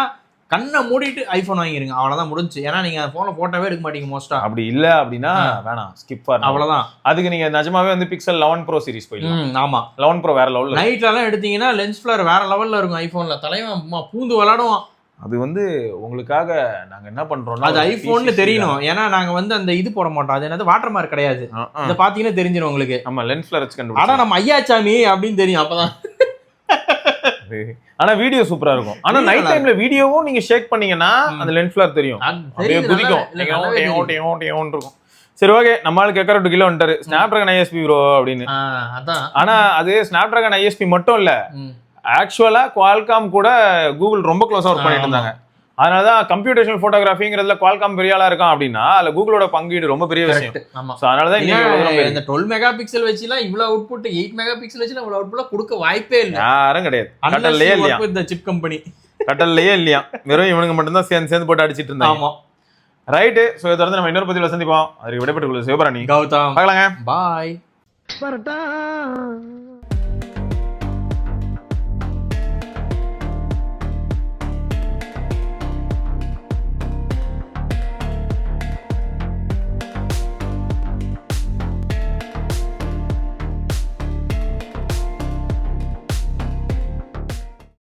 Speaker 2: கண்ணை மூடிட்டு ஐபோன் வாங்கிருங்க, அவ்வளவுதான் முடிஞ்சு. ஏன்னா நீங்க போன போட்டோவே எடுக்க மாட்டீங்க மோஸ்டா.
Speaker 1: அப்படி இல்ல அப்படின்னா வேணாம், ஸ்கிப் பண்ணலாம்,
Speaker 2: அவ்வளவுதான்.
Speaker 1: அதுக்கு நீங்க நிஜமாவே வந்து Pixel 11 Pro சீரிஸ் போயிடலாம்.
Speaker 2: ஆமா
Speaker 1: 11 Pro வேற லெவல்ல.
Speaker 2: நைட்ல எல்லாம் எடுத்தீங்கன்னா லென்ஸ் ஃபிளர் வேற லெவல்ல இருக்கும் ஐபோன்ல. தலைவன் பூந்து விளையாடுவான்.
Speaker 1: அது வந்து உங்களுக்காக நாங்க என்ன பண்றோம்னா
Speaker 2: அது ஐபோன்னு தெரியணும். ஏன்னா நாங்க வந்து அந்த இது போட மாட்டோம், அது என்னது வாட்டர் மார்க் கிடையாது. இத பாத்தீங்கன்னா தெரிஞ்சிடும் உங்களுக்கு.
Speaker 1: ஆமா லென்ஸ் ஃபிளர் வச்சு கண்டுபிடிச்சோம்.
Speaker 2: ஆனா நம்ம ஐயாச்சாமி அப்படின்னு தெரியும் அப்பதான்.
Speaker 1: ஆனா வீடியோ சூப்பரா இருக்கும். ஆனா நைட் டைம்ல வீடியோவும் நீங்க ஷேக் பண்ணீங்கன்னா அந்த லென்ஸ் ஃபிளர் தெரியும், அப்படியே குதிக்கும் இருக்கும். சரி ஓகே, நம்மளுக்கு கேட்கற 2 கிலோ வந்துட்டாரு ஸ்னாப்டிராகன் ISP ப்ரோ அப்படின்னு. ஆனா அது ஸ்னாப்டிராகன் ISP மட்டும் இல்ல, ஆக்சுவலா குவால்காம் கூட கூகுள் ரொம்ப க்ளோஸா ஒர்க் பண்ணிட்டு இருந்தாங்க. அதனாலதான் கம்ப்யூட்டேஷனல் போட்டோகிராஃபிங்கிறதுல குவால்காம் பெரிய ஆளா இருக்கான் அப்படின்னா அதுல கூகுளோட பங்கீடு ரொம்ப பெரிய விஷயம். அதனாலதான்
Speaker 2: இந்த 12 மெகா பிக்சல் வச்சுலாம் இவ்வளவு அவுட்புட், 8 மெகா பிக்சல் வச்சு இவ்வளவு அவுட்புட் கொடுக்க வாய்ப்பே இல்லை. யாரும் கிடையாது. கட்டல்லையே இல்லையா இந்த சிப் கம்பெனி, கட்டல்லையே இல்லையா, வெறும் இவனுங்க மட்டும்தான் சேர்ந்து போட்டு அடிச்சிட்டு இருந்தாங்க. ஆமா ரைட்டு. சோ இதை தொடர்ந்து நம்ம இன்னொரு பதிவுல சந்திப்போம். அதுக்கு விடைபெற்றுக் கொள்ளும் சிவபரணி, கௌதம். பார்க்கலாங்க. பாய்.